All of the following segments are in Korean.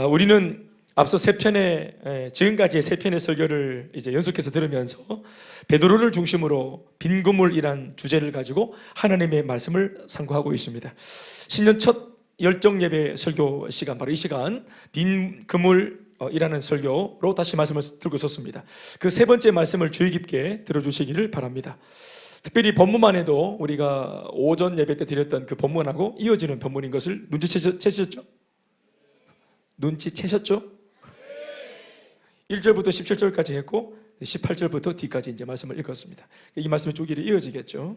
우리는 앞서 지금까지의 세 편의 설교를 이제 연속해서 들으면서 베드로를 중심으로 빈 그물이란 주제를 가지고 하나님의 말씀을 상고하고 있습니다. 신년 첫 열정 예배 설교 시간, 바로 이 시간 빈 그물이라는 설교로 다시 말씀을 들고 섰습니다. 그 세 번째 말씀을 주의 깊게 들어주시기를 바랍니다. 특별히 본문만 해도 우리가 오전 예배 때 드렸던 그 본문하고 이어지는 본문인 것을 눈치채셨죠? 눈치채셨죠? 1절부터 17절까지 했고 18절부터 뒤까지 이제 말씀을 읽었습니다. 이 말씀이 쭉 이어지겠죠.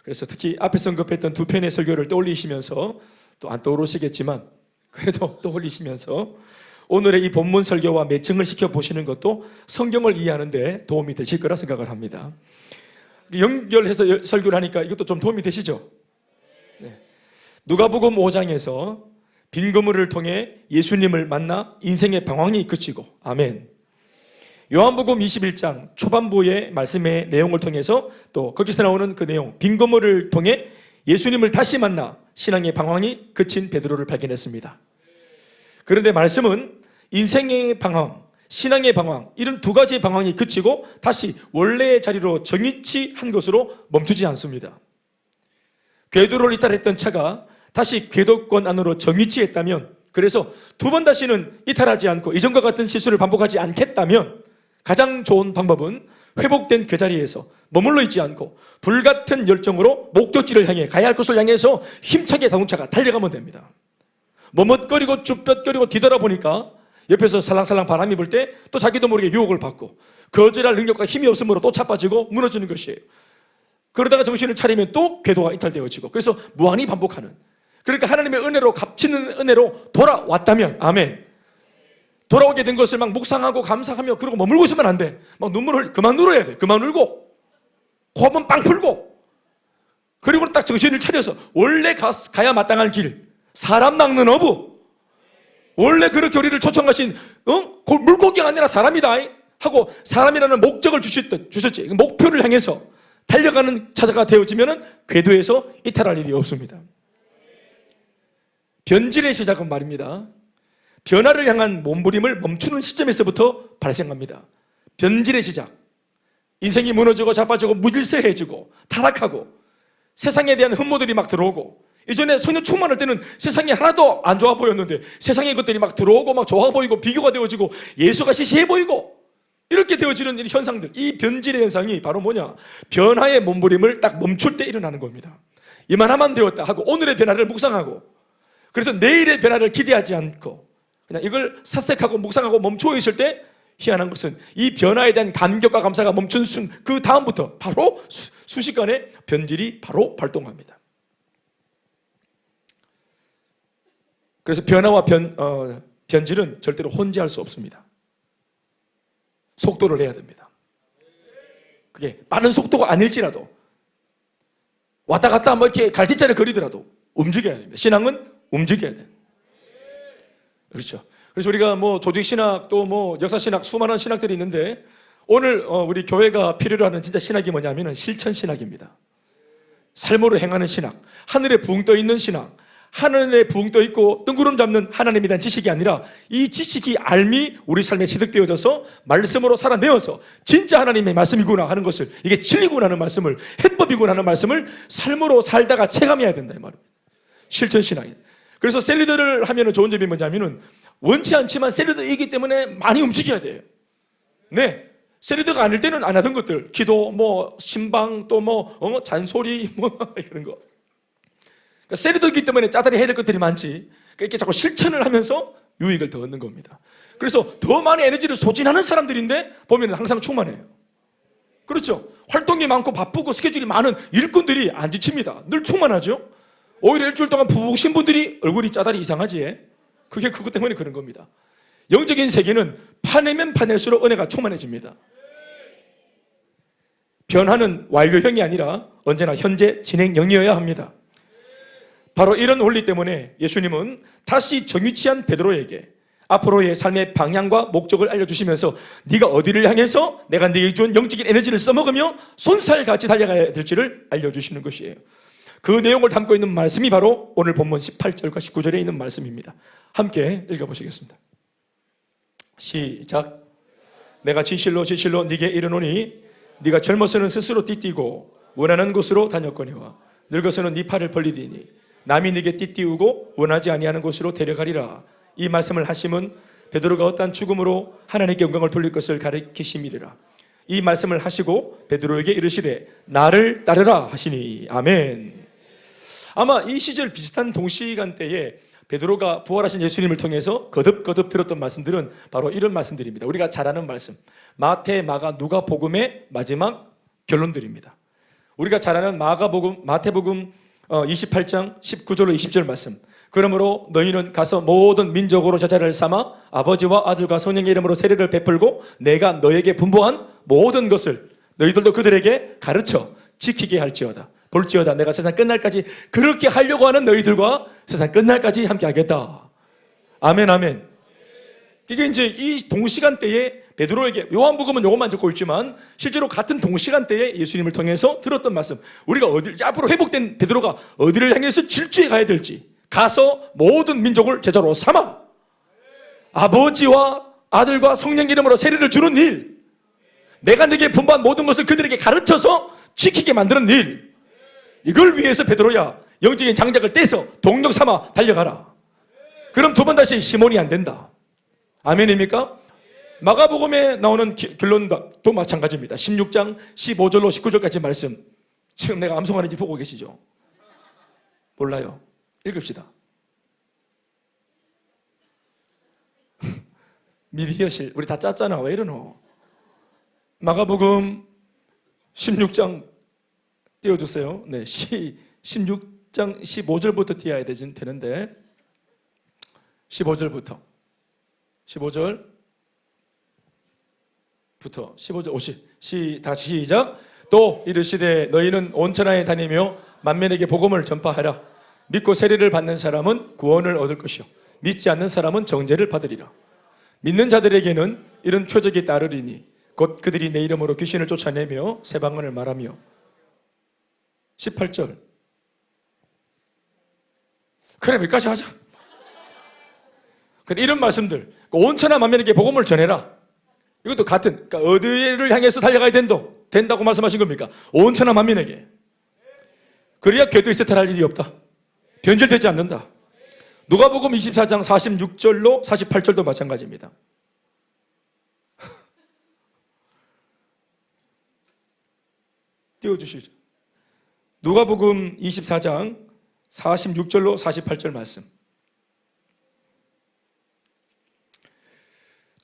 그래서 특히 앞에 언급했던 두 편의 설교를 떠올리시면서 또 안 떠오르시겠지만 그래도 떠올리시면서 오늘의 이 본문 설교와 매칭을 시켜보시는 것도 성경을 이해하는 데 도움이 되실 거라 생각을 합니다. 연결해서 설교를 하니까 이것도 좀 도움이 되시죠? 네. 누가복음 5장에서 빈 그물을 통해 예수님을 만나 인생의 방황이 그치고, 아멘. 요한복음 21장 초반부의 말씀의 내용을 통해서 또 거기서 나오는 그 내용, 빈 그물을 통해 예수님을 다시 만나 신앙의 방황이 그친 베드로를 발견했습니다. 그런데 말씀은 인생의 방황, 신앙의 방황, 이런 두 가지의 방황이 그치고 다시 원래의 자리로 정위치 한 것으로 멈추지 않습니다. 궤도를 이탈했던 차가 다시 궤도권 안으로 정위치했다면, 그래서 두 번 다시는 이탈하지 않고 이전과 같은 실수를 반복하지 않겠다면 가장 좋은 방법은 회복된 그 자리에서 머물러 있지 않고 불같은 열정으로 목적지를 향해 가야 할 곳을 향해서 힘차게 자동차가 달려가면 됩니다. 머뭇거리고 쭈뼛거리고 뒤돌아보니까 옆에서 살랑살랑 바람이 불 때 또 자기도 모르게 유혹을 받고 거절할 능력과 힘이 없으므로 또 차빠지고 무너지는 것이에요. 그러다가 정신을 차리면 또 궤도가 이탈되어지고, 그래서 무한히 반복하는, 그러니까 하나님의 은혜로 값지는 은혜로 돌아왔다면, 아멘, 돌아오게 된 것을 막 묵상하고 감사하며 그러고 머물고 있으면 안 돼. 막 눈물을 그만 눌어야 돼. 그만 울고 코 한번 빵 풀고, 그리고 딱 정신을 차려서 원래 가야 마땅할 길, 사람 낚는 어부, 원래 그렇게 우리를 초청하신 물고기가 아니라 사람이다 하고 사람이라는 목적을 주셨지. 목표를 향해서 달려가는 차가 되어지면 궤도에서 이탈할 일이 없습니다. 변질의 시작은 말입니다, 변화를 향한 몸부림을 멈추는 시점에서부터 발생합니다. 변질의 시작, 인생이 무너지고 자빠지고 무질서해지고 타락하고 세상에 대한 흠모들이 막 들어오고, 이전에 성령 충만할 때는 세상이 하나도 안 좋아 보였는데 세상의 것들이 막 들어오고 막 좋아 보이고 비교가 되어지고 예수가 시시해 보이고 이렇게 되어지는 이 현상들, 이 변질의 현상이 바로 뭐냐, 변화의 몸부림을 딱 멈출 때 일어나는 겁니다. 이만하면 되었다 하고 오늘의 변화를 묵상하고, 그래서 내일의 변화를 기대하지 않고 그냥 이걸 사색하고 묵상하고 멈춰 있을 때 희한한 것은 이 변화에 대한 감격과 감사가 멈춘 그 다음부터 바로 순식간에 변질이 바로 발동합니다. 그래서 변화와 변질은 절대로 혼재할 수 없습니다. 속도를 내야 됩니다. 그게 빠른 속도가 아닐지라도 왔다 갔다 뭐 이렇게 갈짓자를 거리더라도 움직여야 됩니다. 신앙은 움직여야 돼요. 그렇죠. 그래서 우리가 뭐 조직신학 또 뭐 역사신학 수많은 신학들이 있는데 오늘 우리 교회가 필요로 하는 진짜 신학이 뭐냐면은 실천신학입니다. 삶으로 행하는 신학, 하늘에 붕 떠 있는 신학, 하늘에 붕 떠 있고 뜬구름 잡는 하나님에 대한 지식이 아니라 이 지식이 알미 우리 삶에 체득되어져서 말씀으로 살아내어서 진짜 하나님의 말씀이구나 하는 것을, 이게 진리구나 하는 말씀을, 해법이구나 하는 말씀을 삶으로 살다가 체감해야 된다 이 말입니다. 실천신학이. 그래서 샐러드를 하면 좋은 점이 뭐냐면은 원치 않지만 샐러드이기 때문에 많이 움직여야 돼요. 네, 샐러드가 아닐 때는 안 하던 것들, 기도, 뭐 신방, 또 뭐 잔소리 뭐 이런 거. 그러니까 샐러드이기 때문에 짜다리 해야 될 것들이 많지. 그러니까 이렇게 자꾸 실천을 하면서 유익을 더 얻는 겁니다. 그래서 더 많은 에너지를 소진하는 사람들인데 보면 항상 충만해요. 그렇죠. 활동이 많고 바쁘고 스케줄이 많은 일꾼들이 안 지칩니다. 늘 충만하죠. 오히려 일주일 동안 푹 쉰 분들이 얼굴이 짜다리 이상하지. 그게 그것 때문에 그런 겁니다. 영적인 세계는 파내면 파낼수록 은혜가 충만해집니다. 변화는 완료형이 아니라 언제나 현재 진행형이어야 합니다. 바로 이런 원리 때문에 예수님은 다시 정위치한 베드로에게 앞으로의 삶의 방향과 목적을 알려주시면서 네가 어디를 향해서 내가 네게 준 영적인 에너지를 써먹으며 손살같이 달려가야 될지를 알려주시는 것이에요. 그 내용을 담고 있는 말씀이 바로 오늘 본문 18절과 19절에 있는 말씀입니다. 함께 읽어보시겠습니다. 시작. 내가 진실로 네게 이르노니 네가 젊어서는 스스로 띠띠고 원하는 곳으로 다녔거니와 늙어서는 네 팔을 벌리리니 남이 네게 띠띠우고 원하지 아니하는 곳으로 데려가리라. 이 말씀을 하심은 베드로가 어떠한 죽음으로 하나님께 영광을 돌릴 것을 가리키심이리라. 이 말씀을 하시고 베드로에게 이르시되 나를 따르라 하시니. 아멘. 아마 이 시절 비슷한 동시간대에 베드로가 부활하신 예수님을 통해서 거듭거듭 들었던 말씀들은 바로 이런 말씀들입니다. 우리가 잘 아는 말씀, 마태, 마가, 누가 복음의 마지막 결론들입니다. 우리가 잘 아는 마태복음 28장 19절로 20절 말씀. 그러므로 너희는 가서 모든 민족으로 제자를 삼아 아버지와 아들과 성령의 이름으로 세례를 베풀고 내가 너에게 분부한 모든 것을 너희들도 그들에게 가르쳐 지키게 할지어다. 볼지어다 내가 세상 끝날까지 그렇게 하려고 하는 너희들과 세상 끝날까지 함께 하겠다. 아멘, 아멘. 이게 이제 이 동시간대에 베드로에게, 요한복음은 요것만 적고 있지만 실제로 같은 동시간대에 예수님을 통해서 들었던 말씀. 우리가 앞으로 회복된 베드로가 어디를 향해서 질주해 가야 될지, 가서 모든 민족을 제자로 삼아 아버지와 아들과 성령 이름으로 세례를 주는 일, 내가 네게 분부한 모든 것을 그들에게 가르쳐서 지키게 만드는 일, 이걸 위해서 베드로야 영적인 장작을 떼서 동력 삼아 달려가라. 그럼 두 번 다시 시몬이 안 된다. 아멘입니까? 마가복음에 나오는 결론도 마찬가지입니다. 16장 15절로 19절까지 말씀. 지금 내가 암송하는지 보고 계시죠? 몰라요. 읽읍시다. 미디어실 우리 다 짰잖아. 왜 이러노? 마가복음 16장 띄워주세요. 네, 16장 15절부터 띄어야 되는데 15절부터 15절 50 다시 시작. 또 이르시되 너희는 온 천하에 다니며 만민에게 복음을 전파하라. 믿고 세례를 받는 사람은 구원을 얻을 것이요 믿지 않는 사람은 정죄를 받으리라. 믿는 자들에게는 이런 표적이 따르리니 곧 그들이 내 이름으로 귀신을 쫓아내며 새 방언을 말하며. 18절. 그래, 여기까지 하자. 그래, 이런 말씀들, 온 천하 만민에게 복음을 전해라. 이것도 같은, 그러니까 어디를 향해서 달려가야 된다고 말씀하신 겁니까? 온 천하 만민에게. 그래야 궤도에 세탈할 일이 없다. 변절되지 않는다. 누가복음 24장 46절로 48절도 마찬가지입니다. 띄워주시죠. 누가복음 24장 46절로 48절 말씀.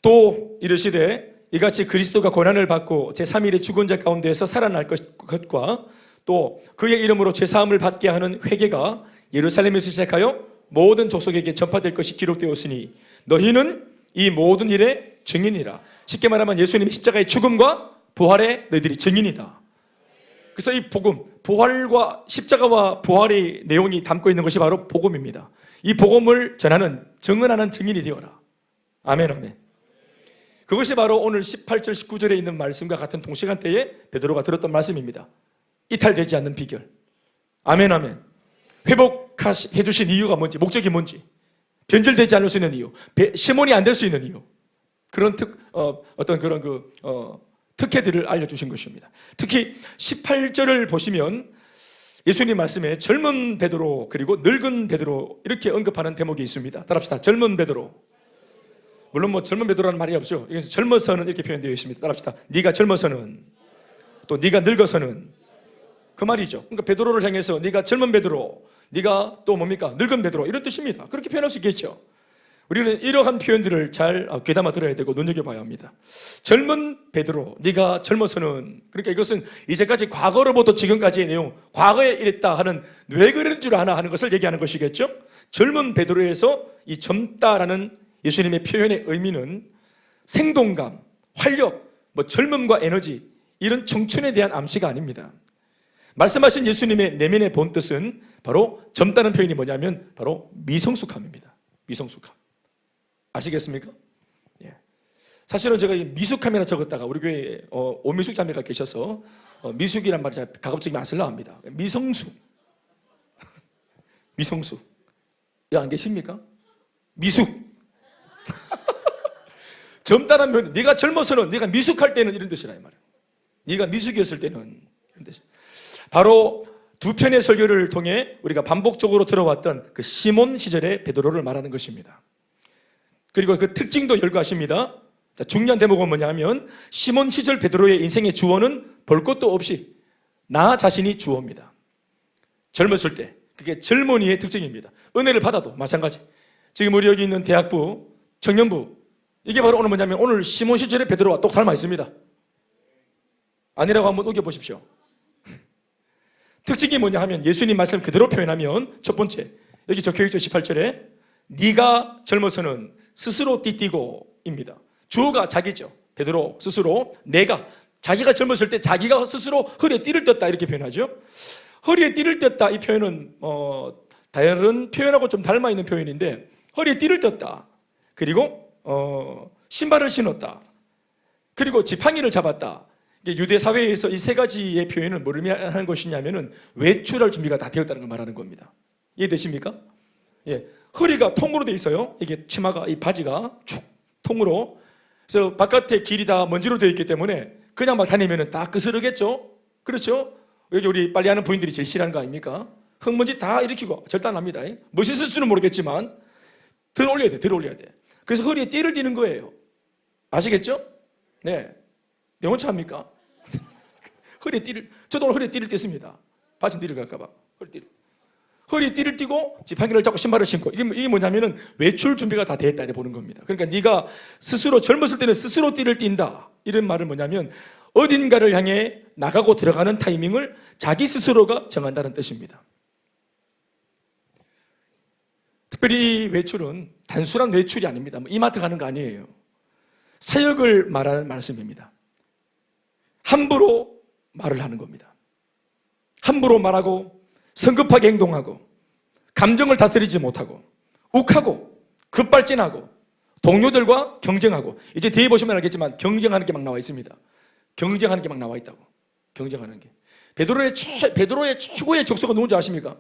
또 이르시되 이같이 그리스도가 고난을 받고 제3일에 죽은 자 가운데에서 살아날 것과 또 그의 이름으로 죄사함을 받게 하는 회개가 예루살렘에서 시작하여 모든 족속에게 전파될 것이 기록되었으니 너희는 이 모든 일의 증인이라. 쉽게 말하면 예수님의 십자가의 죽음과 부활의 너희들이 증인이다. 그래서 이 복음, 부활과 십자가와 부활의 내용이 담고 있는 것이 바로 복음입니다. 이 복음을 전하는, 증언하는 증인이 되어라. 아멘, 아멘. 그것이 바로 오늘 18절, 19절에 있는 말씀과 같은 동시간대에 베드로가 들었던 말씀입니다. 이탈되지 않는 비결. 아멘, 아멘. 회복해 주신 이유가 뭔지, 목적이 뭔지, 변절되지 않을 수 있는 이유, 시몬이 안 될 수 있는 이유, 그런 특혜들을 알려주신 것입니다. 특히 18절을 보시면 예수님 말씀에 젊은 베드로 그리고 늙은 베드로 이렇게 언급하는 대목이 있습니다. 따라합시다. 젊은 베드로. 물론 젊은 베드로라는 말이 없죠. 여기서 젊어서는 이렇게 표현되어 있습니다. 따라합시다. 네가 젊어서는, 또 네가 늙어서는, 그 말이죠. 그러니까 베드로를 향해서 네가 젊은 베드로, 네가 또 뭡니까? 늙은 베드로, 이런 뜻입니다. 그렇게 표현할 수 있겠죠. 우리는 이러한 표현들을 잘 귀담아 들어야 되고 눈여겨봐야 합니다. 젊은 베드로, 네가 젊어서는, 그러니까 이것은 이제까지 과거로부터 지금까지의 내용, 과거에 이랬다 하는, 왜 그런 줄 아나 하는 것을 얘기하는 것이겠죠. 젊은 베드로에서 이 젊다라는 예수님의 표현의 의미는 생동감, 활력, 젊음과 에너지, 이런 청춘에 대한 암시가 아닙니다. 말씀하신 예수님의 내면의 본 뜻은 바로 젊다는 표현이 뭐냐면 바로 미성숙함입니다. 미성숙함. 아시겠습니까? 예. 사실은 제가 미숙함이라 적었다가 우리 교회에 오미숙 자매가 계셔서 미숙이란 말이 가급적이면 안 쓰려고 합니다. 미성숙. 미성수. 야, 안 계십니까? 미숙. 젊다는 면, 네가 젊어서는, 네가 미숙할 때는 이런 뜻이라 이 말이야. 네가 미숙이었을 때는 이런 뜻. 바로 두 편의 설교를 통해 우리가 반복적으로 들어왔던 그 시몬 시절의 베드로를 말하는 것입니다. 그리고 그 특징도 열거하십니다. 자, 중요한 대목은 뭐냐면 시몬 시절 베드로의 인생의 주어는 볼 것도 없이 나 자신이 주어입니다. 젊었을 때 그게 젊은이의 특징입니다. 은혜를 받아도 마찬가지. 지금 우리 여기 있는 대학부, 청년부, 이게 바로 오늘 뭐냐면 오늘 시몬 시절의 베드로와 똑 닮아 있습니다. 아니라고 한번 우겨보십시오. 특징이 뭐냐 하면 예수님 말씀 그대로 표현하면 첫 번째, 여기 적혀있죠. 18절에 네가 젊어서는 스스로 띠띠고입니다. 주어가 자기죠. 베드로 스스로, 내가, 자기가 젊었을 때 자기가 스스로 허리에 띠를 떴다 이렇게 표현하죠. 허리에 띠를 떴다 이 표현은 다른 표현하고 좀 닮아있는 표현인데 허리에 띠를 떴다. 그리고 신발을 신었다. 그리고 지팡이를 잡았다. 유대 사회에서 이 세 가지의 표현은 뭘 의미하는 것이냐면은 외출할 준비가 다 되었다는 걸 말하는 겁니다. 이해되십니까? 예. 허리가 통으로 돼 있어요. 이게 치마가, 이 바지가 축 통으로. 그래서 바깥에 길이 다 먼지로 되어 있기 때문에 그냥 막 다니면은 다 그스르겠죠? 그렇죠? 여기 우리 빨리 하는 부인들이 제일 싫어하는 거 아닙니까? 흙먼지 다 일으키고 절단합니다. 멋있을 수는 모르겠지만 들어 올려야 돼, 들어 올려야 돼. 그래서 허리에 띠를 띠는 거예요. 아시겠죠? 네. 영어차 합니까? 허리에 띠를, 저도 오늘 허리에 띠를 띠습니다. 바지 띠를 갈까봐. 허리에 띠를 띠고 지팡이를 잡고 신발을 신고. 이게 뭐냐면은 외출 준비가 다 되었다 이렇게 보는 겁니다. 그러니까 네가 스스로 젊었을 때는 스스로 띠를 띈다. 이런 말은 뭐냐면 어딘가를 향해 나가고 들어가는 타이밍을 자기 스스로가 정한다는 뜻입니다. 특별히 이 외출은 단순한 외출이 아닙니다. 이마트 가는 거 아니에요. 사역을 말하는 말씀입니다. 함부로 말을 하는 겁니다. 함부로 말하고 성급하게 행동하고 감정을 다스리지 못하고 욱하고 급발진하고 동료들과 경쟁하고, 이제 뒤에 보시면 알겠지만 경쟁하는 게 막 나와 있습니다. 경쟁하는 게 막 나와 있다고. 경쟁하는 게. 베드로의 최고의 적수가 누군지 아십니까?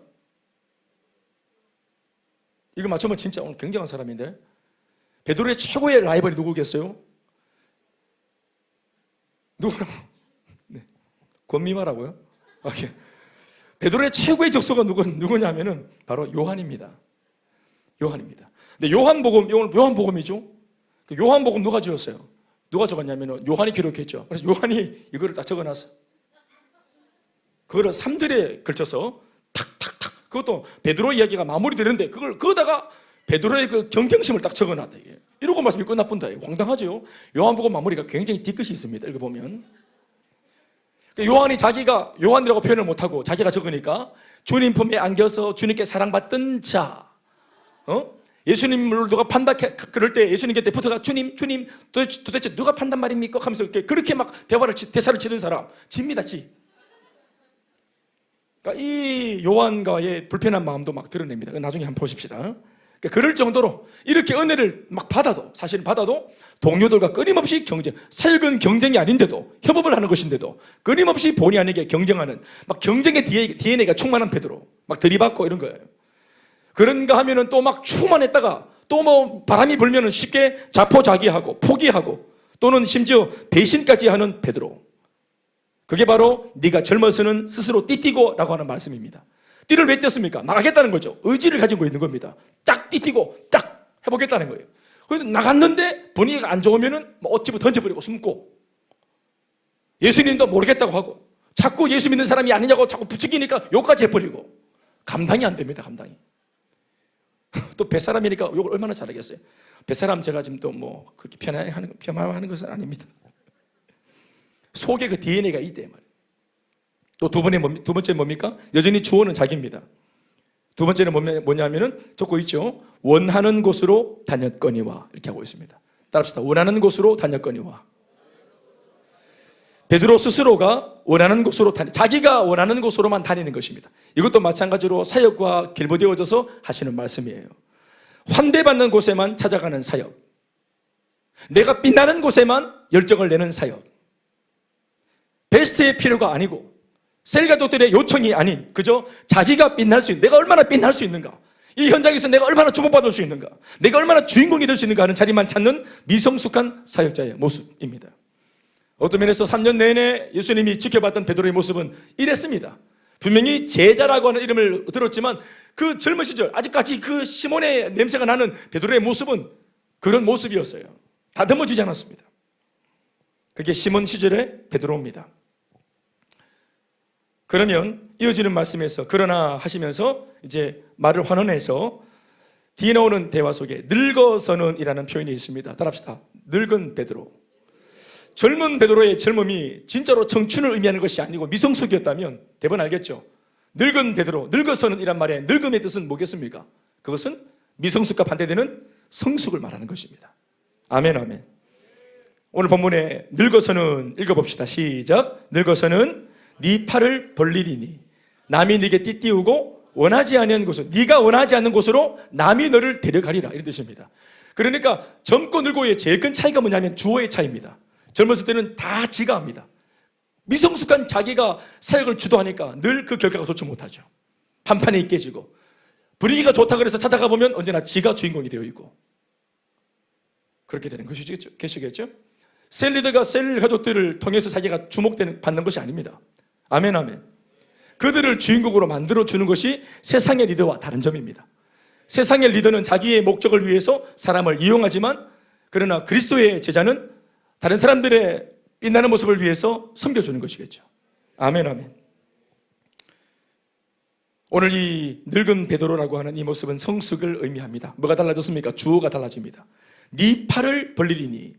이거 맞추면 진짜 오늘 굉장한 사람인데, 베드로의 최고의 라이벌이 누구겠어요? 누구라고? 네. 권미마라고요? 예. 베드로의 최고의 적수가 누구냐면은 바로 요한입니다. 요한입니다. 근데 요한복음이죠? 그 요한복음 누가 지었어요? 누가 적었냐면은 요한이 기록했죠. 그래서 요한이 이거를 딱 적어놨어. 그거를 3절에 걸쳐서 탁탁탁. 그것도 베드로 이야기가 마무리되는데 그거다가 베드로의 그 경쟁심을 딱 적어놨다. 이게. 이러고 말씀이 끝나뿐다. 황당하죠? 요한복음 마무리가 굉장히 뒤끝이 있습니다. 읽어보면. 요한이 자기가 요한이라고 표현을 못하고 자기가 적으니까 주님 품에 안겨서 주님께 사랑받던 자. 예수님을 누가 판단해, 그럴 때 예수님 곁에 붙어가 주님, 도대체 누가 판단 말입니까? 하면서 그렇게 막 대사를 치는 사람. 집니다, 지. 그러니까 이 요한과의 불편한 마음도 막 드러냅니다. 나중에 한번 보십시다. 그럴 정도로 이렇게 은혜를 막 사실은 받아도 동료들과 끊임없이 사역은 경쟁이 아닌데도, 협업을 하는 것인데도 끊임없이 본의 아니게 경쟁하는, 막 경쟁의 DNA가 충만한 베드로, 막 들이받고 이런 거예요. 그런가 하면은 또 막 충만했다가 또 뭐 바람이 불면은 쉽게 자포자기하고 포기하고 또는 심지어 배신까지 하는 베드로. 그게 바로 네가 젊어서는 스스로 띠띠고라고 하는 말씀입니다. 띠를 왜 띄었습니까? 나가겠다는 거죠. 의지를 가지고 있는 겁니다. 딱 띠띠고 딱 해보겠다는 거예요. 그런데 나갔는데 분위기가 안 좋으면은 뭐 어찌부 던져버리고 숨고, 예수님도 모르겠다고 하고 자꾸 예수 믿는 사람이 아니냐고 자꾸 부추기니까 욕까지 해버리고, 감당이 안 됩니다. 감당이. 또 뱃사람이니까 욕을 얼마나 잘하겠어요. 뱃사람 제가 지금 또 뭐 그렇게 편안하는 것은 아닙니다. 속에 그 DNA가 있대 말이에요. 또 두 번째 뭡니까? 여전히 주어는 자기입니다. 두 번째는 뭐냐면은 적고 있죠. 원하는 곳으로 다녔거니와 이렇게 하고 있습니다. 따라합시다. 원하는 곳으로 다녔거니와. 베드로 스스로가 원하는 곳으로 자기가 원하는 곳으로만 다니는 것입니다. 이것도 마찬가지로 사역과 길보되어져서 하시는 말씀이에요. 환대받는 곳에만 찾아가는 사역, 내가 빛나는 곳에만 열정을 내는 사역, 베스트의 필요가 아니고 셀 가족들의 요청이 아닌 그저 자기가 빛날 수 있는, 내가 얼마나 빛날 수 있는가, 이 현장에서 내가 얼마나 주목받을 수 있는가, 내가 얼마나 주인공이 될 수 있는가 하는 자리만 찾는 미성숙한 사역자의 모습입니다. 어떤 면에서 3년 내내 예수님이 지켜봤던 베드로의 모습은 이랬습니다. 분명히 제자라고 하는 이름을 들었지만 그 젊은 시절 아직까지 그 시몬의 냄새가 나는 베드로의 모습은 그런 모습이었어요. 다듬어지지 않았습니다. 그게 시몬 시절의 베드로입니다. 그러면 이어지는 말씀에서 그러나 하시면서 이제 말을 환원해서 뒤에 나오는 대화 속에 늙어서는 이라는 표현이 있습니다. 따라합시다. 늙은 베드로. 젊은 베드로의 젊음이 진짜로 청춘을 의미하는 것이 아니고 미성숙이었다면 대부분 알겠죠. 늙은 베드로, 늙어서는 이란 말의 늙음의 뜻은 뭐겠습니까? 그것은 미성숙과 반대되는 성숙을 말하는 것입니다. 아멘, 아멘. 오늘 본문에 늙어서는 읽어봅시다. 시작. 늙어서는 네 팔을 벌리리니 남이 네게 띠띠우고 원하지 않는 곳으로, 네가 원하지 않는 곳으로 남이 너를 데려가리라, 이런 뜻입니다. 그러니까 젊고 늙고의 제일 큰 차이가 뭐냐면 주어의 차이입니다. 젊었을 때는 다 지가 합니다. 미성숙한 자기가 사역을 주도하니까 늘 그 결과가 좋지 못하죠. 판판이 깨지고 분위기가 좋다 그래서 찾아가 보면 언제나 지가 주인공이 되어 있고 그렇게 되는 것이겠죠. 셀 리더가 셀 가족들을 통해서 자기가 받는 것이 아닙니다. 아멘, 아멘. 그들을 주인공으로 만들어주는 것이 세상의 리더와 다른 점입니다. 세상의 리더는 자기의 목적을 위해서 사람을 이용하지만 그러나 그리스도의 제자는 다른 사람들의 빛나는 모습을 위해서 섬겨주는 것이겠죠. 아멘, 아멘. 오늘 이 늙은 베드로라고 하는 이 모습은 성숙을 의미합니다. 뭐가 달라졌습니까? 주어가 달라집니다. 네 팔을 벌리리니,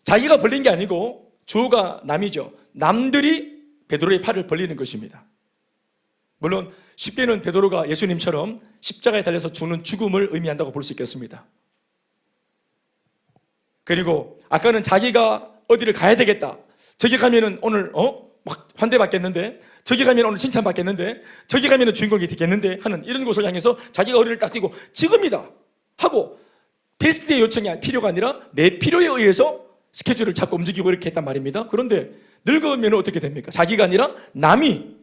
자기가 벌린 게 아니고 주어가 남이죠. 남들이 베드로의 팔을 벌리는 것입니다. 물론 쉽게는 베드로가 예수님처럼 십자가에 달려서 죽는 죽음을 의미한다고 볼 수 있겠습니다. 그리고 아까는 자기가 어디를 가야 되겠다, 저기 가면은 오늘 막 환대받겠는데, 저기 가면 오늘 칭찬받겠는데, 저기 가면 주인공이 되겠는데 하는 이런 곳을 향해서 자기가 어디를 딱 띄고 지금이다 하고 베스트의 요청이 필요가 아니라 내 필요에 의해서 스케줄을 잡고 움직이고 이렇게 했단 말입니다. 그런데 늙으면 어떻게 됩니까? 자기가 아니라 남이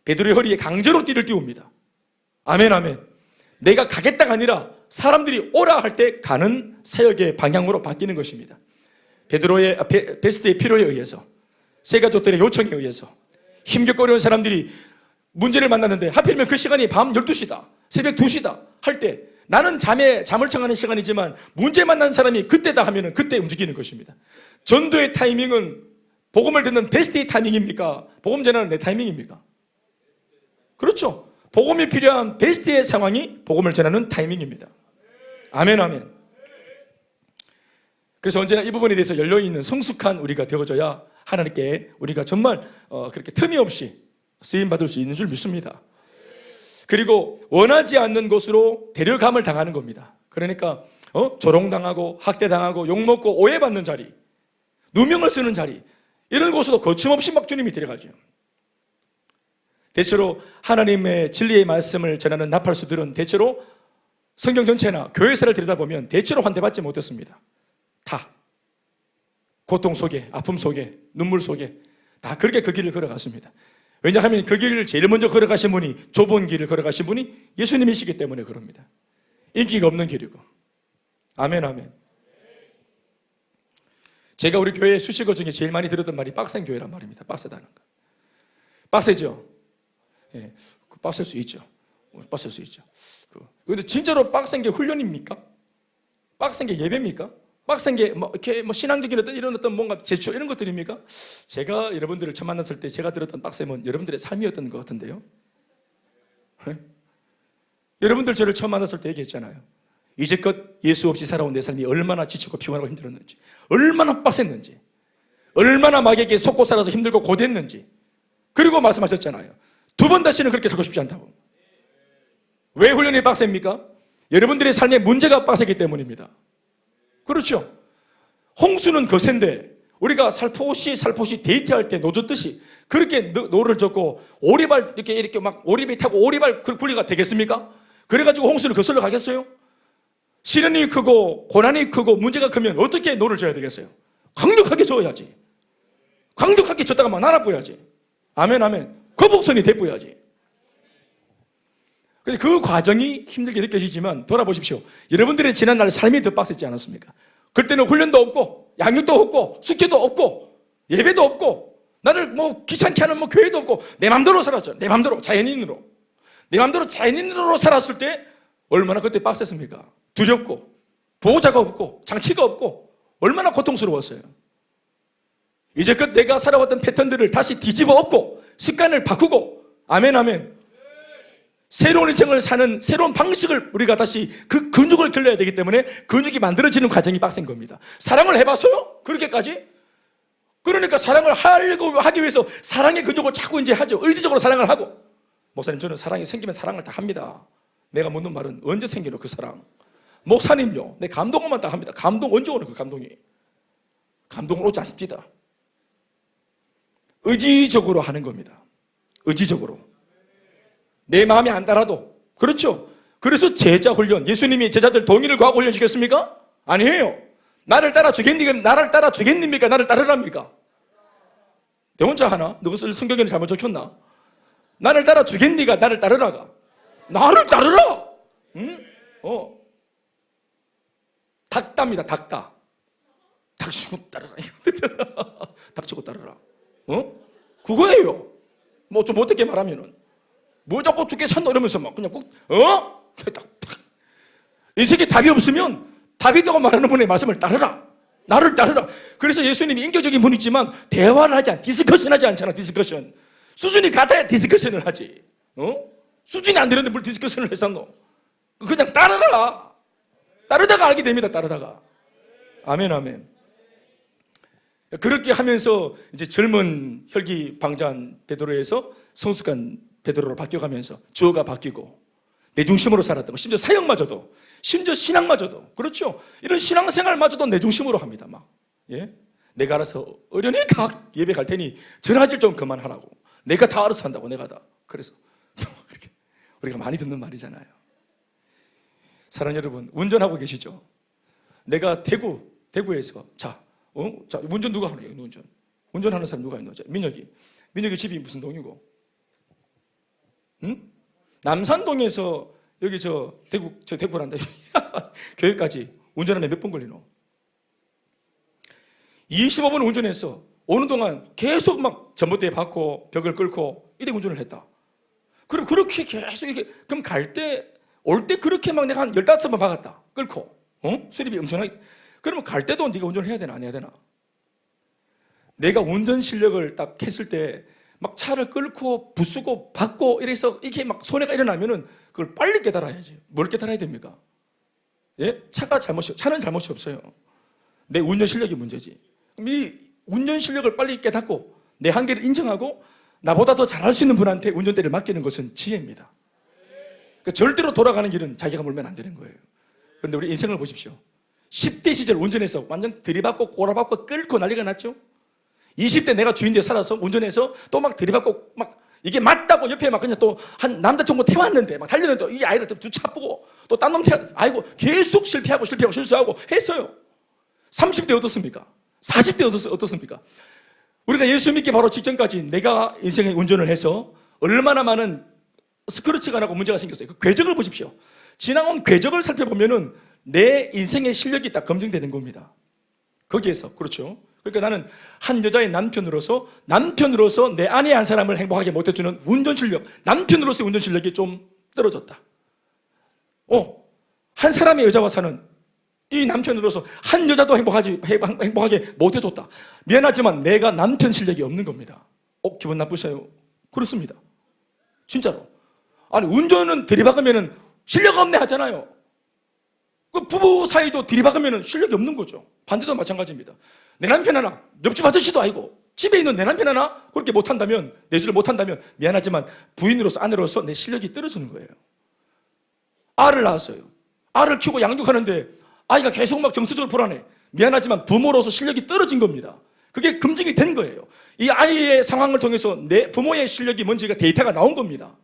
베드로의 허리에 강제로 띠를 띄웁니다. 아멘, 아멘. 내가 가겠다가 아니라 사람들이 오라 할 때 가는 사역의 방향으로 바뀌는 것입니다. 베드로의 베스트의 필요에 의해서, 세 가족들의 요청에 의해서 힘겹고 어려운 사람들이 문제를 만났는데 하필이면 그 시간이 밤 12시다, 새벽 2시다 할 때 나는 잠을 청하는 시간이지만 문제 만난 사람이 그때다 하면 그때 움직이는 것입니다. 전도의 타이밍은 복음을 듣는 베스트의 타이밍입니까? 복음 전하는 내 타이밍입니까? 그렇죠. 복음이 필요한 베스트의 상황이 복음을 전하는 타이밍입니다. 아멘, 아멘. 그래서 언제나 이 부분에 대해서 열려있는 성숙한 우리가 되어져야 하나님께 우리가 정말 그렇게 틈이 없이 쓰임받을 수 있는 줄 믿습니다. 그리고 원하지 않는 곳으로 데려감을 당하는 겁니다. 그러니까 조롱당하고 학대당하고 욕먹고 오해받는 자리, 누명을 쓰는 자리, 이런 곳으로 거침없이 막 주님이 데려가죠. 대체로 하나님의 진리의 말씀을 전하는 나팔수들은 대체로 성경 전체나 교회사를 들여다보면 대체로 환대받지 못했습니다. 다 고통 속에, 아픔 속에, 눈물 속에 다 그렇게 그 길을 걸어갔습니다. 왜냐하면 그 길을 제일 먼저 걸어가신 분이, 좁은 길을 걸어가신 분이 예수님이시기 때문에 그럽니다. 인기가 없는 길이고. 아멘, 아멘. 제가 우리 교회 수식어 중에 제일 많이 들었던 말이 빡센 교회란 말입니다. 빡세다는 거. 빡세죠? 예, 빡셀 수 있죠. 빡셀 수 있죠. 그런데 진짜로 빡센 게 훈련입니까? 빡센 게 예배입니까? 빡센 게 이렇게 신앙적인 이런 뭔가 제출 이런 것들입니까? 제가 여러분들을 처음 만났을 때 제가 들었던 빡셈은 여러분들의 삶이었던 것 같은데요. 네? 여러분들 저를 처음 만났을 때 얘기했잖아요. 이제껏 예수 없이 살아온 내 삶이 얼마나 지치고 피곤하고 힘들었는지, 얼마나 빡셌는지, 얼마나 마귀에게 속고 살아서 힘들고 고됐는지, 그리고 말씀하셨잖아요. 두 번 다시는 그렇게 살고 싶지 않다고. 왜 훈련이 빡셉니까? 여러분들의 삶에 문제가 빡세기 때문입니다. 그렇죠. 홍수는 거센데 우리가 살포시 데이트할 때 노젓듯이 그렇게 노를 젓고 오리발 이렇게 막 오리배 타고 오리발 굴리가 되겠습니까? 그래가지고 홍수를 거슬러 가겠어요? 시련이 크고 고난이 크고 문제가 크면 어떻게 노를 져야 되겠어요? 강력하게 져야지. 강력하게 졌다가 막 날아보야지. 아멘, 아멘. 거북선이 돼보야지. 그 과정이 힘들게 느껴지지만 돌아보십시오. 여러분들의 지난날 삶이 더 빡셌지 않았습니까? 그때는 훈련도 없고 양육도 없고 숙제도 없고 예배도 없고 나를 뭐 귀찮게 하는 뭐 교회도 없고 내 맘대로 살았죠. 내 맘대로 자연인으로. 내 맘대로 자연인으로 살았을 때 얼마나 그때 빡셌습니까? 두렵고 보호자가 없고 장치가 없고 얼마나 고통스러웠어요. 이제껏 내가 살아왔던 패턴들을 다시 뒤집어 엎고 습관을 바꾸고 아멘 아멘 새로운 인생을 사는 새로운 방식을 우리가 다시 그 근육을 길러야 되기 때문에 근육이 만들어지는 과정이 빡센 겁니다. 사랑을 해봤어요? 그렇게까지? 그러니까 사랑을 하기 위해서 사랑의 근육을 자꾸 이제 하죠. 의지적으로 사랑을 하고. 목사님, 저는 사랑이 생기면 사랑을 다 합니다. 내가 묻는 말은 언제 생기노 그 사랑? 목사님요, 내 감동만 다 합니다. 감동 언제 오는 그 감동이? 감동은 오지 않습니다. 의지적으로 하는 겁니다. 의지적으로. 내 마음이 안 따라도. 그렇죠. 그래서 제자 훈련, 예수님이 제자들 동의를 구하고 훈련 시켰습니까? 아니에요. 나를 따라 주겠습니까? 나를 따르랍니까? 내 혼자 하나? 누구 성경에는 잘못 적혔나? 나를 따라 주겠니가 나를 따르라가? 나를 따르라! 응? 닥답니다, 닥다. 닥치고 따르라. 닥치고 따르라. 그거예요. 뭐 좀 어떻게 말하면은. 뭐 자꾸 죽게 산다 이러면서 막 그냥 인생에 답이 없으면 답이 있다고 말하는 분의 말씀을 따르라. 나를 따르라. 그래서 예수님이 인격적인 분이지만 대화를 하지 디스커션 하지 않잖아. 디스커션. 수준이 같아야 디스커션을 하지. 수준이 안 되는데 뭘 디스커션을 했었노? 그냥 따르라. 따르다가 알게 됩니다. 따르다가. 아멘 아멘. 그렇게 하면서 이제 젊은 혈기방자한 베드로에서 성숙한 베드로로 바뀌어가면서 주어가 바뀌고 내 중심으로 살았던 거, 심지어 사역마저도, 심지어 신앙마저도, 그렇죠. 이런 신앙생활마저도 내 중심으로 합니다. 막 내가 알아서 어련히 각 예배 갈 테니 전화질 좀 그만하라고. 내가 다 알아서 한다고. 내가 다. 그래서 우리가 많이 듣는 말이잖아요. 사랑하는 여러분, 운전하고 계시죠? 내가 대구에서 자, 운전 누가 하는 거예요? 운전하는 사람 누가 있노? 민혁이 집이 무슨 동이고? 응? 남산동에서 여기 대구란다. 교회까지 운전하는데 몇 분 걸리노? 25분 운전해서 오는 동안 계속 막 전봇대 받고 벽을 끌고 이래 운전을 했다. 그럼 그렇게 계속 이렇게, 그럼 올 때 그렇게 막 내가 한 15번 박았다. 끌고. 수리비 엄청나게. 그러면 갈 때도 네가 운전을 해야 되나 안 해야 되나? 내가 운전 실력을 딱 했을 때 막 차를 끌고 부수고 받고 이래서 이렇게 막 손해가 일어나면은 그걸 빨리 깨달아야지. 뭘 깨달아야 됩니까? 예? 차는 잘못이 없어요. 내 운전 실력이 문제지. 그럼 이 운전 실력을 빨리 깨닫고 내 한계를 인정하고 나보다 더 잘할 수 있는 분한테 운전대를 맡기는 것은 지혜입니다. 그러니까 절대로 돌아가는 길은 자기가 몰면 안 되는 거예요. 그런데 우리 인생을 보십시오. 10대 시절 운전해서 완전 들이받고 꼬라박고 끌고 난리가 났죠. 20대 내가 주인되어 살아서 운전해서 또 막 들이받고 막 이게 맞다고 옆에 막 그냥 또 한 남자친구 태웠는데 막 달렸는데 이 아이를 또 주차보고 또 딴 놈 아이고 계속 실패하고 실수하고 했어요. 30대 어떻습니까? 40대 어떻습니까? 우리가 예수 믿기 바로 직전까지 내가 인생의 운전을 해서 얼마나 많은 스크래치가 나고 문제가 생겼어요. 그 궤적을 보십시오. 지나온 궤적을 살펴보면은 내 인생의 실력이 딱 검증되는 겁니다. 거기에서. 그렇죠. 그러니까 나는 한 여자의 남편으로서 내 아내 한 사람을 행복하게 못해주는 운전 실력, 남편으로서의 운전 실력이 좀 떨어졌다. 한 사람의 여자와 사는 이 남편으로서 한 여자도 행복하게 못해줬다. 미안하지만 내가 남편 실력이 없는 겁니다. 기분 나쁘세요? 그렇습니다. 진짜로. 아니, 운전은 들이박으면 실력 없네 하잖아요. 그 부부 사이도 들이박으면 실력이 없는 거죠. 반대도 마찬가지입니다. 내 남편 하나, 옆집 아저씨도 아니고 집에 있는 내 남편 하나 그렇게 못한다면, 내지를 못한다면 미안하지만 부인으로서 아내로서 내 실력이 떨어지는 거예요. 알을 낳았어요. 알을 키우고 양육하는데 아이가 계속 막 정서적으로 불안해. 미안하지만 부모로서 실력이 떨어진 겁니다. 그게 검증이 된 거예요. 이 아이의 상황을 통해서 내 부모의 실력이 뭔지가 데이터가 나온 겁니다.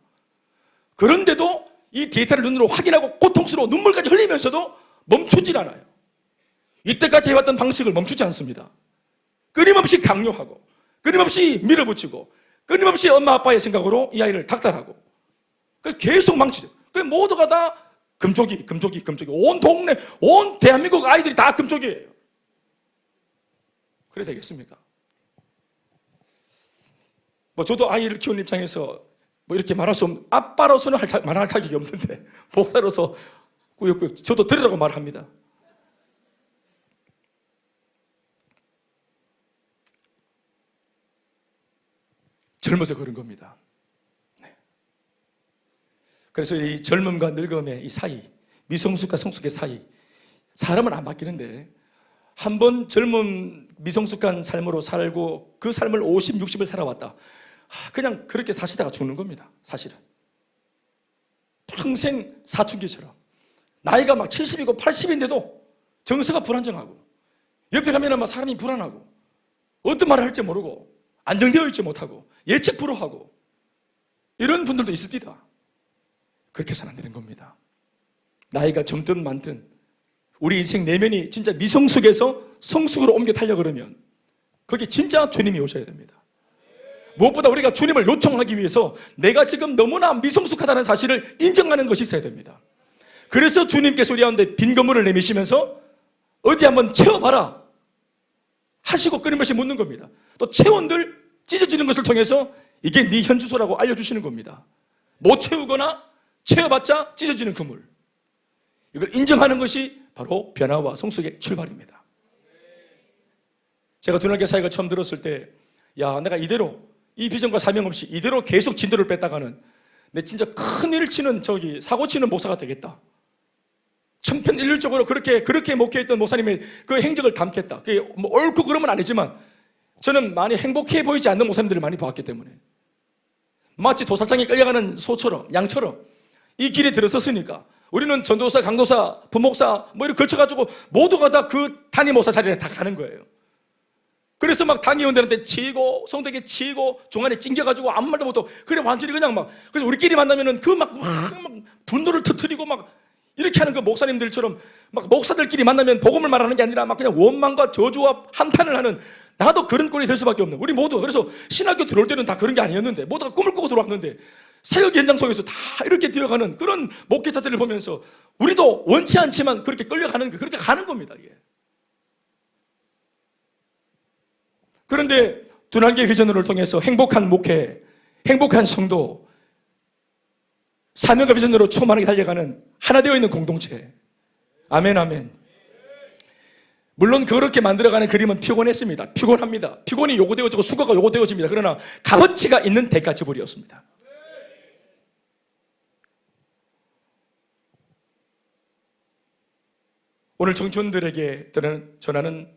그런데도 이 데이터를 눈으로 확인하고 고통스러워 눈물까지 흘리면서도 멈추질 않아요. 이때까지 해왔던 방식을 멈추지 않습니다. 끊임없이 강요하고 끊임없이 밀어붙이고 끊임없이 엄마 아빠의 생각으로 이 아이를 닥달하고 계속 망치죠. 모두가 다 금쪽이. 온 동네, 온 대한민국 아이들이 다 금쪽이에요. 그래 되겠습니까? 저도 아이를 키우는 입장에서 이렇게 말할 수 없는, 아빠로서는 말할 자격이 없는데 목사로서 꾸역꾸역 저도 들으라고 말합니다. 젊어서 그런 겁니다. 네. 그래서 이 젊음과 늙음의 이 사이, 미성숙과 성숙의 사이, 사람은 안 바뀌는데 한번 젊은 미성숙한 삶으로 살고 그 삶을 50, 60을 살아왔다. 그냥 그렇게 사시다가 죽는 겁니다. 사실은 평생 사춘기처럼 나이가 막 70이고 80인데도 정서가 불안정하고 옆에 가면 막 사람이 불안하고 어떤 말을 할지 모르고 안정되어 있지 못하고 예측 불허하고 이런 분들도 있습니다. 그렇게 해서는 안 되는 겁니다. 나이가 젊든 많든 우리 인생 내면이 진짜 미성숙에서 성숙으로 옮겨 타려 그러면 거기 진짜 주님이 오셔야 됩니다. 무엇보다 우리가 주님을 요청하기 위해서 내가 지금 너무나 미성숙하다는 사실을 인정하는 것이 있어야 됩니다. 그래서 주님께서 우리 가운데 빈 건물을 내미시면서 어디 한번 채워봐라 하시고 끊임없이 묻는 겁니다. 또 체온들 찢어지는 것을 통해서 이게 네 현주소라고 알려주시는 겁니다. 못 채우거나 채워봤자 찢어지는 그물, 이걸 인정하는 것이 바로 변화와 성숙의 출발입니다. 제가 두날개 사역을 처음 들었을 때 내가 이대로 이 비전과 사명 없이 이대로 계속 진도를 뺐다가는 내 진짜 큰 일을 치는 사고 치는 목사가 되겠다. 천편일률적으로 그렇게 목회했던 목사님의 그 행적을 담겠다. 그게 옳고 그러면 아니지만 저는 많이 행복해 보이지 않는 목사님들을 많이 봤기 때문에 마치 도살장에 끌려가는 소처럼 양처럼 이 길에 들어섰으니까 우리는 전도사, 강도사, 부목사 이렇게 걸쳐가지고 모두가 다 그 단임 목사 자리에 다 가는 거예요. 그래서 막 당의원들한테 치고 성도에게 치고 중간에 찡겨가지고 아무 말도 못하고 그래 완전히 그냥 그래서 우리끼리 만나면은 막 분노를 터뜨리고 이렇게 하는 그 목사님들처럼 목사들끼리 만나면 복음을 말하는 게 아니라 그냥 원망과 저주와 한탄을 하는, 나도 그런 꼴이 될 수밖에 없는 우리 모두. 그래서 신학교 들어올 때는 다 그런 게 아니었는데 모두가 꿈을 꾸고 들어왔는데 사역 현장 속에서 다 이렇게 뛰어가는 그런 목회자들을 보면서 우리도 원치 않지만 그렇게 끌려가는 게 그렇게 가는 겁니다. 이게. 그런데 두날개 비전을 통해서 행복한 목회, 행복한 성도, 사명과 비전으로 충만하게 달려가는 하나 되어 있는 공동체. 아멘, 아멘. 물론 그렇게 만들어가는 그림은 피곤했습니다. 피곤합니다. 피곤이 요구되어지고 수고가 요구되어집니다. 그러나 값어치가 있는 대가 지불이었습니다. 오늘 청춘들에게 전하는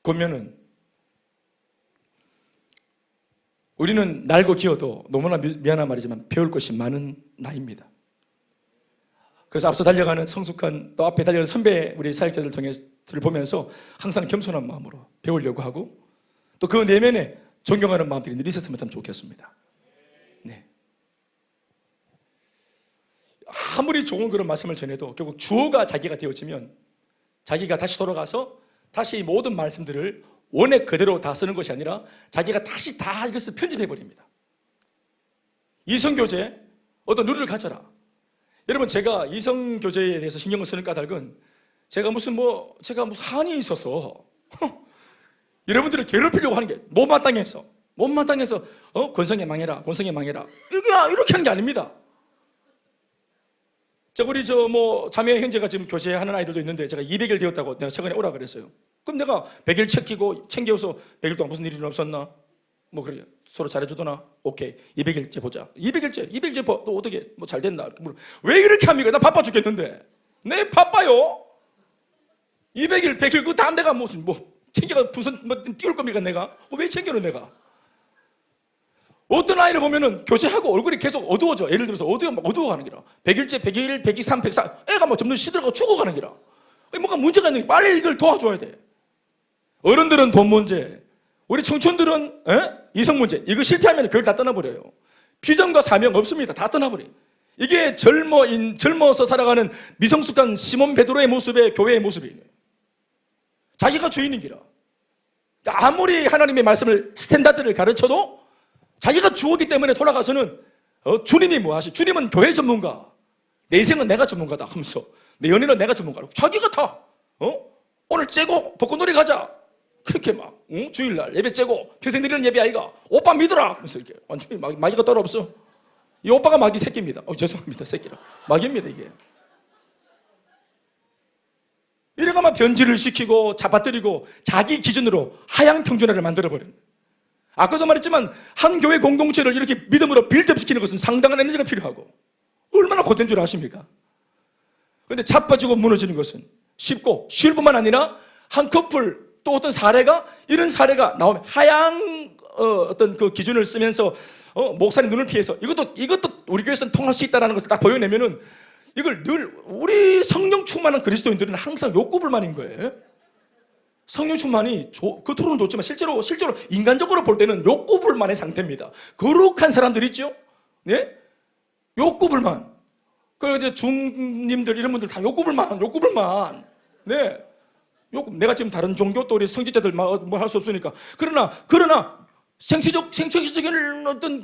권면은, 우리는 날고 기어도 너무나 미안한 말이지만 배울 것이 많은 나이입니다. 그래서 앞서 달려가는 성숙한, 또 앞에 달려가는 선배 우리 사역자들 통해서를 보면서 항상 겸손한 마음으로 배우려고 하고, 또 그 내면에 존경하는 마음들이 늘 있었으면 참 좋겠습니다. 네. 아무리 좋은 그런 말씀을 전해도 결국 주어가 자기가 되어지면 자기가 다시 돌아가서 다시 모든 말씀들을 원액 그대로 다 쓰는 것이 아니라 자기가 다시 다 이것을 편집해버립니다. 이성교제, 어떤 룰을 가져라. 여러분, 제가 이성교제에 대해서 신경을 쓰는 까닭은 제가 무슨 한이 있어서 여러분들을 괴롭히려고 하는 게 못마땅해서 권성에 망해라 이렇게 하는 게 아닙니다. 우리 자매 형제가 지금 교제하는 아이들도 있는데 제가 200일 되었다고 내가 최근에 오라 그랬어요. 그럼 내가 100일 챙겨서 100일 동안 무슨 일이 없었나? 그래요. 서로 잘해주더나? 오케이. 200일째 보자. 200일째 또 어떻게 잘 됐나? 왜 이렇게 합니까? 나 바빠 죽겠는데. 네, 바빠요. 200일, 100일 그거 다 내가 챙겨가 무슨 띄울 겁니까 내가? 왜 챙겨는 내가? 어떤 아이를 보면은 교제하고 얼굴이 계속 어두워져. 예를 들어서 어두워가는 기라. 100일째, 100일, 103, 104 애가 점점 시들어가고 죽어가는 기라. 뭔가 문제가 있는 게 빨리 이걸 도와줘야 돼. 어른들은 돈 문제, 우리 청춘들은 이성 문제. 이거 실패하면 교회를 다 떠나버려요. 비전과 사명 없습니다. 다 떠나버려요. 이게 젊어서 살아가는 미성숙한 시몬 베드로의 모습의 교회의 모습이에요. 자기가 주인인 기라. 아무리 하나님의 말씀을 스탠다드를 가르쳐도 자기가 주었기 때문에 돌아가서는 주님이 뭐 하시? 주님은 교회 전문가, 내 인생은 내가 전문가다 하면서, 내 연애는 내가 전문가라고 자기가 다 오늘 째고 벚꽃놀이 가자 그렇게 막 주일날 예배 째고 평생 드리는 예배 아이가 오빠 믿어라 하면서 이렇게 완전히 마귀가 따로 없어. 이 오빠가 마귀 새끼입니다. 죄송합니다. 새끼라 마귀입니다. 이게 이래가만 변질을 시키고 잡아뜨리고 자기 기준으로 하향 평준화를 만들어버려요. 아까도 말했지만 한 교회 공동체를 이렇게 믿음으로 빌드업시키는 것은 상당한 에너지가 필요하고 얼마나 고된 줄 아십니까? 그런데 자빠지고 무너지는 것은 쉽고 쉬울 뿐만 아니라 한 커플 또 어떤 사례가 이런 사례가 나오면 하향 어떤 그 기준을 쓰면서 목사님 눈을 피해서 이것도 우리 교회에서는 통할 수 있다는 것을 딱 보여내면은 이걸 늘 우리 성령 충만한 그리스도인들은 항상 욕구불만인 거예요. 성령 충만이 겉으로는 좋지만 실제로 인간적으로 볼 때는 욕구불만의 상태입니다. 거룩한 사람들 있죠? 네? 욕구불만. 그 이제 중님들 이런 분들 다 욕구불만. 네. 내가 지금 다른 종교 또 우리 성직자들 뭐 할 수 없으니까. 그러나 생체적인 어떤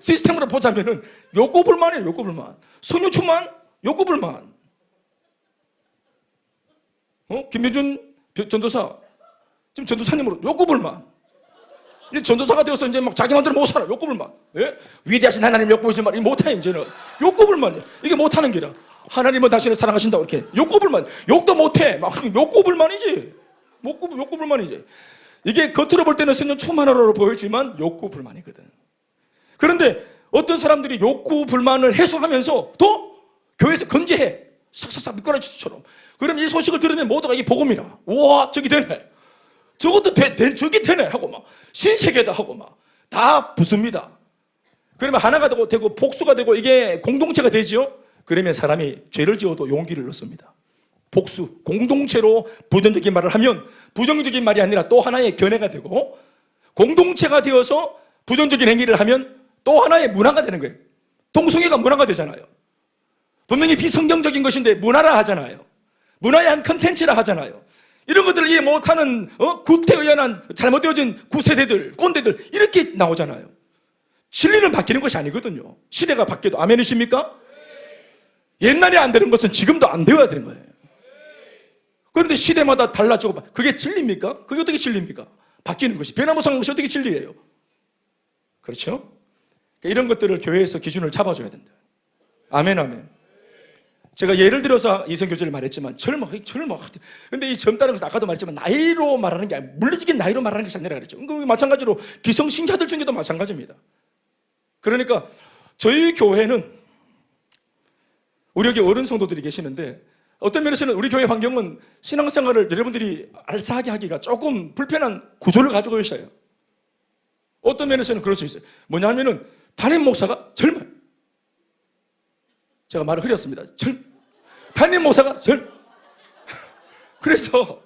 시스템으로 보자면은 욕구불만이에요. 욕구불만. 성령 충만, 욕구불만. 김민준 전도사 지금 전도사님으로 욕구불만. 이제 전도사가 되어서 이제 막 자기 마음대로 못 살아. 욕구불만. 예? 위대하신 하나님 욕구불만. 이거 못해 이제는. 욕구불만이야. 이게 못하는 게라. 하나님은 당신을 사랑하신다고 이렇게 욕구불만. 욕도 못해. 막 욕구불만이지. 욕구불만이지. 이게 겉으로 볼 때는 성령 충만으로 보이지만 욕구불만이거든. 그런데 어떤 사람들이 욕구불만을 해소하면서 또 교회에서 건재해. 싹싹싹 미끄러지처럼. 그럼 이 소식을 들으면 모두가 이게 복음이라. 우와, 저기 되네. 저것도 저기 되네 하고 막 신세계다 하고 막 다 붙습니다. 그러면 하나가 되고 복수가 되고 이게 공동체가 되죠. 그러면 사람이 죄를 지어도 용기를 얻습니다. 복수, 공동체로 부정적인 말을 하면 부정적인 말이 아니라 또 하나의 견해가 되고 공동체가 되어서 부정적인 행위를 하면 또 하나의 문화가 되는 거예요. 동성애가 문화가 되잖아요. 분명히 비성경적인 것인데 문화라 하잖아요. 문화의 한 컨텐츠라 하잖아요. 이런 것들을 이해 못하는 구태의연한 잘못되어진 구세대들, 꼰대들 이렇게 나오잖아요. 진리는 바뀌는 것이 아니거든요. 시대가 바뀌어도 아멘이십니까? 옛날에 안 되는 것은 지금도 안 되어야 되는 거예요. 그런데 시대마다 달라지고 그게 진리입니까? 그게 어떻게 진리입니까? 바뀌는 것이 변화무쌍한 것이 어떻게 진리예요? 그렇죠? 이런 것들을 교회에서 기준을 잡아줘야 된다. 아멘. 제가 예를 들어서 이성교제를 말했지만 젊어. 근데 이 젊다는 것은 아까도 말했지만 나이로 말하는 게 아니라 물리적인 나이로 말하는 것이 아니라 그랬죠. 마찬가지로 기성신자들 중에도 마찬가지입니다. 그러니까 저희 교회는 우리 여기 어른 성도들이 계시는데 어떤 면에서는 우리 교회 환경은 신앙생활을 여러분들이 알싸하게 하기가 조금 불편한 구조를 가지고 있어요. 어떤 면에서는 그럴 수 있어요. 뭐냐면은 담임 목사가 젊어요. 제가 말을 흐렸습니다. 담임 목사가 그래서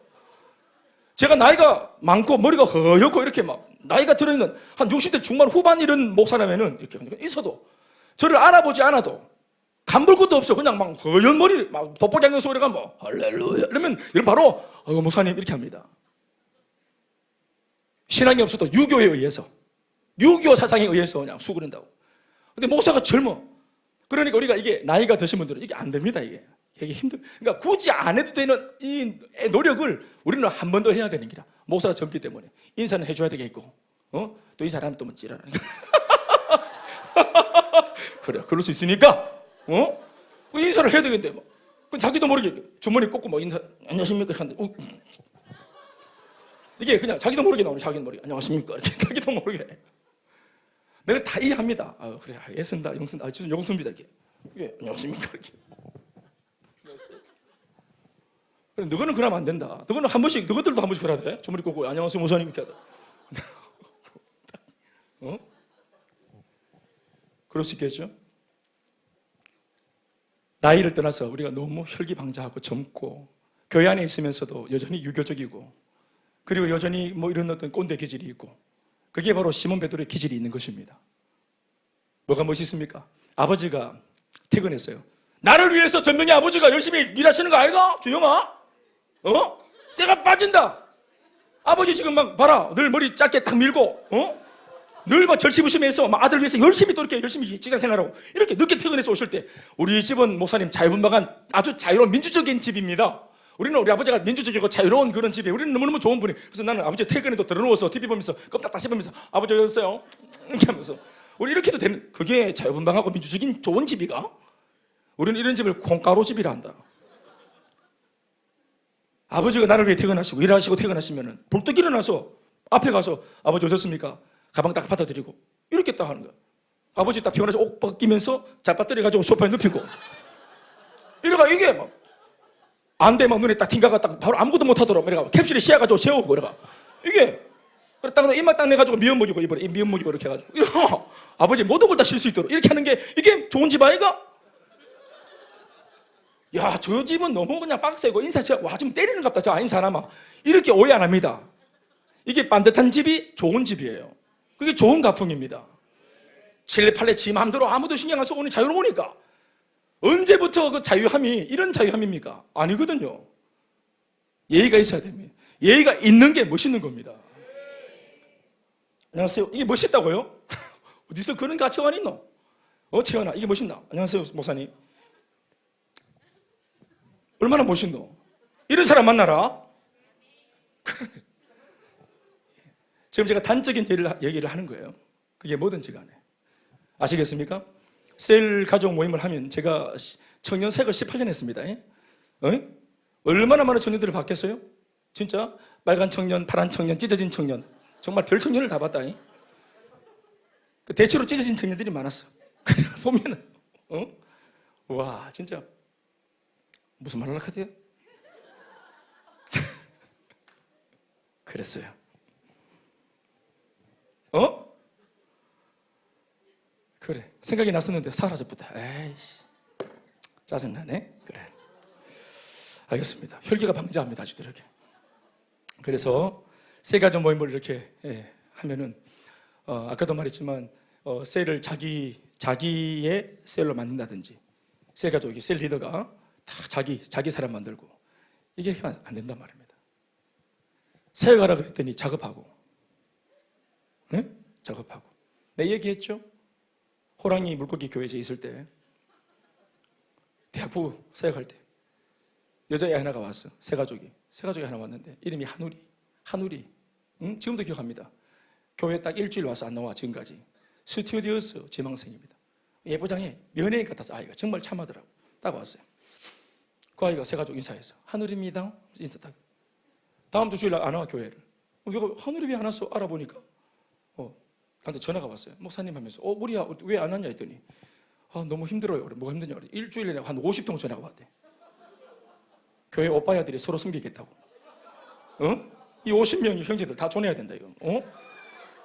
제가 나이가 많고 머리가 허옇고 이렇게 막 나이가 들어있는 한 60대 중반 후반 이런 목사라면은 이렇게 있어도 저를 알아보지 않아도 간볼 것도 없어. 그냥 막 허연 머리 막 돋보기 하는 소리가 뭐 할렐루야 이러면 바로 목사님 이렇게 합니다. 신앙이 없어도 유교에 의해서 유교 사상에 의해서 그냥 수그린다고. 근데 목사가 젊어. 그러니까 우리가 이게 나이가 드신 분들은 이게 안 됩니다. 이게 힘들. 그러니까 굳이 안 해도 되는 이 노력을 우리는 한 번 더 해야 되는 기라. 목사가 젊기 때문에 인사는 해줘야 되겠고, 또 이 사람 또 뭐 찌라니까. 그래, 그럴 수 있으니까, 인사를 해야 되겠는데, 뭐. 자기도 모르게 주머니 꽂고 뭐 인사, 안녕하십니까 하는데, 이게 그냥 자기도 모르게 나오네. 자기도 모르게 안녕하십니까 이렇게 자기도 모르게. 내가 다 이해합니다. 그래, 애쓴다, 용쓴다, 용씁니다 이렇게. 이게 안녕하십니까 이렇게. 너거는 그러면 안 된다. 너거는 한 번씩, 너희들도 한 번씩 그래야 돼. 주머니 꽂고 안녕하세요 목사님 이렇게 하다. 그럴 수 있겠죠? 나이를 떠나서 우리가 너무 혈기방자하고 젊고 교회 안에 있으면서도 여전히 유교적이고 그리고 여전히 뭐 이런 어떤 꼰대 기질이 있고 그게 바로 시몬 베드로의 기질이 있는 것입니다. 뭐가 멋있습니까? 아버지가 퇴근했어요. 나를 위해서 전명의 아버지가 열심히 일하시는 거 아이가? 주영아? 쇠가 빠진다. 아버지 지금 막 봐라. 늘 머리 짧게 딱 밀고 늘 막 절치부심해서 막 아들 위해서 열심히 또 이렇게 열심히 직장 생활하고 이렇게 늦게 퇴근해서 오실 때 우리 집은 목사님 자유분방한 아주 자유로운 민주적인 집입니다. 우리는 우리 아버지가 민주적이고 자유로운 그런 집이에요. 우리는 너무너무 좋은 분이. 그래서 나는 아버지 퇴근해도 들어누워서 TV 보면서 껌딱 다시 보면서 아버지 어디 갔어요? 이렇게 하면서 우리 이렇게 해도 되는, 그게 자유분방하고 민주적인 좋은 집이가? 우리는 이런 집을 콩가루 집이라 한다. 아버지가 나를 위해 퇴근하시고 일하시고 퇴근하시면은 벌떡 일어나서 앞에 가서 아버지 오셨습니까? 가방 딱 받아드리고 이렇게 딱 하는 거야. 아버지 딱 피곤해서 옷 벗기면서 잘빠뜨려 가지고 소파에 눕히고 이래가 이게 막 안 돼 막 눈에 딱 튕가가 딱 바로 아무것도 못하도록 이래가 캡슐에 씌워가지고 재우고 이래가 이게 그래 딱 입만 딱 내가지고 미연 모지고 입으로 미연 모지고 이렇게 해가지고 이래가 아버지 모든 걸 다 쉴 수 있도록 이렇게 하는 게 이게 좋은 집 아이가? 야, 저 집은 너무 그냥 빡세고 와 지금 때리는 것 같다 저 아닌 사람아 이렇게 오해 안 합니다. 이게 반듯한 집이 좋은 집이에요. 그게 좋은 가풍입니다. 칠레 팔레 지 마음대로 아무도 신경 안 쓰고 오늘 자유로우니까. 언제부터 그 자유함이 이런 자유함입니까? 아니거든요. 예의가 있어야 됩니다. 예의가 있는 게 멋있는 겁니다. 안녕하세요. 이게 멋있다고요? 어디서 그런 가치관이 있노? 채연아 이게 멋있나? 안녕하세요 목사님. 얼마나 멋있노? 이런 사람 만나라. 지금 제가 단적인 얘기를 하는 거예요. 그게 뭐든지 간에. 아시겠습니까? 셀 가족 모임을 하면 제가 청년 사역을 18년 했습니다. 얼마나 많은 청년들을 봤겠어요? 진짜 빨간 청년, 파란 청년, 찢어진 청년 정말 별 청년을 다 봤다. 대체로 찢어진 청년들이 많았어. 보면은 와 진짜 무슨 말 하려고 하세요? 그랬어요. 그래 생각이 났었는데 사라졌다. 에이씨 짜증나네. 그래 알겠습니다. 혈기가 방자합니다 아주 이렇게. 그래서 세 가지 모임을 이렇게 하면은 아까도 말했지만 셀을 자기의 셀로 만든다든지 셀 가족이 셀 리더가 다 자기 사람 만들고 이게 안 된단 말입니다. 사역하라 그랬더니 작업하고 작업하고 내 얘기했죠? 호랑이 물고기 교회에 있을 때 대학부 사역할 때 여자애 하나가 왔어. 세 가족이 하나 왔는데 이름이 한우리 지금도 기억합니다. 교회 딱 일주일 와서 안 나와. 지금까지 스튜디오스 지망생입니다. 예보장에 연예인 같아서 아이가 정말 참하더라고. 딱 왔어요. 그 아이가 세 가족 인사해서 한우리입니다 인사 딱. 다음 주 주일날 안 와 교회를. 내가 한우리 왜 안 왔어? 알아보니까 나한테 전화가 왔어요. 목사님 하면서 우리야 왜 안 왔냐 했더니 너무 힘들어요. 그래. 뭐가 힘드냐 그래. 일주일에 한 50통 전화가 왔대. 교회 오빠야들이 서로 섬기겠다고. 이 50명의 형제들 다 존해야 된다 이거.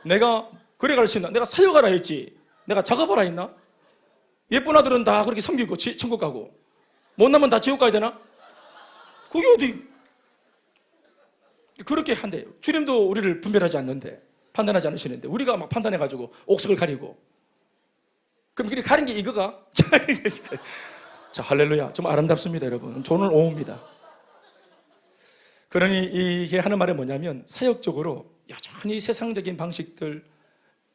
내가 그래 가르친다. 내가 사역하라 했지. 내가 작업하라 했나? 예쁜 아들은 다 그렇게 섬기고 천국 가고 못나면 다 지옥 가야 되나? 그게 어디 그렇게 한대요. 주님도 우리를 분별하지 않는데 판단하지 않으시는데 우리가 막 판단해가지고 옥석을 가리고 그럼 그렇게 가린 게 이거가? 자 할렐루야 좀 아름답습니다 여러분. 존을 옹호입니다. 그러니 이게 하는 말은 뭐냐면 사역적으로 여전히 세상적인 방식들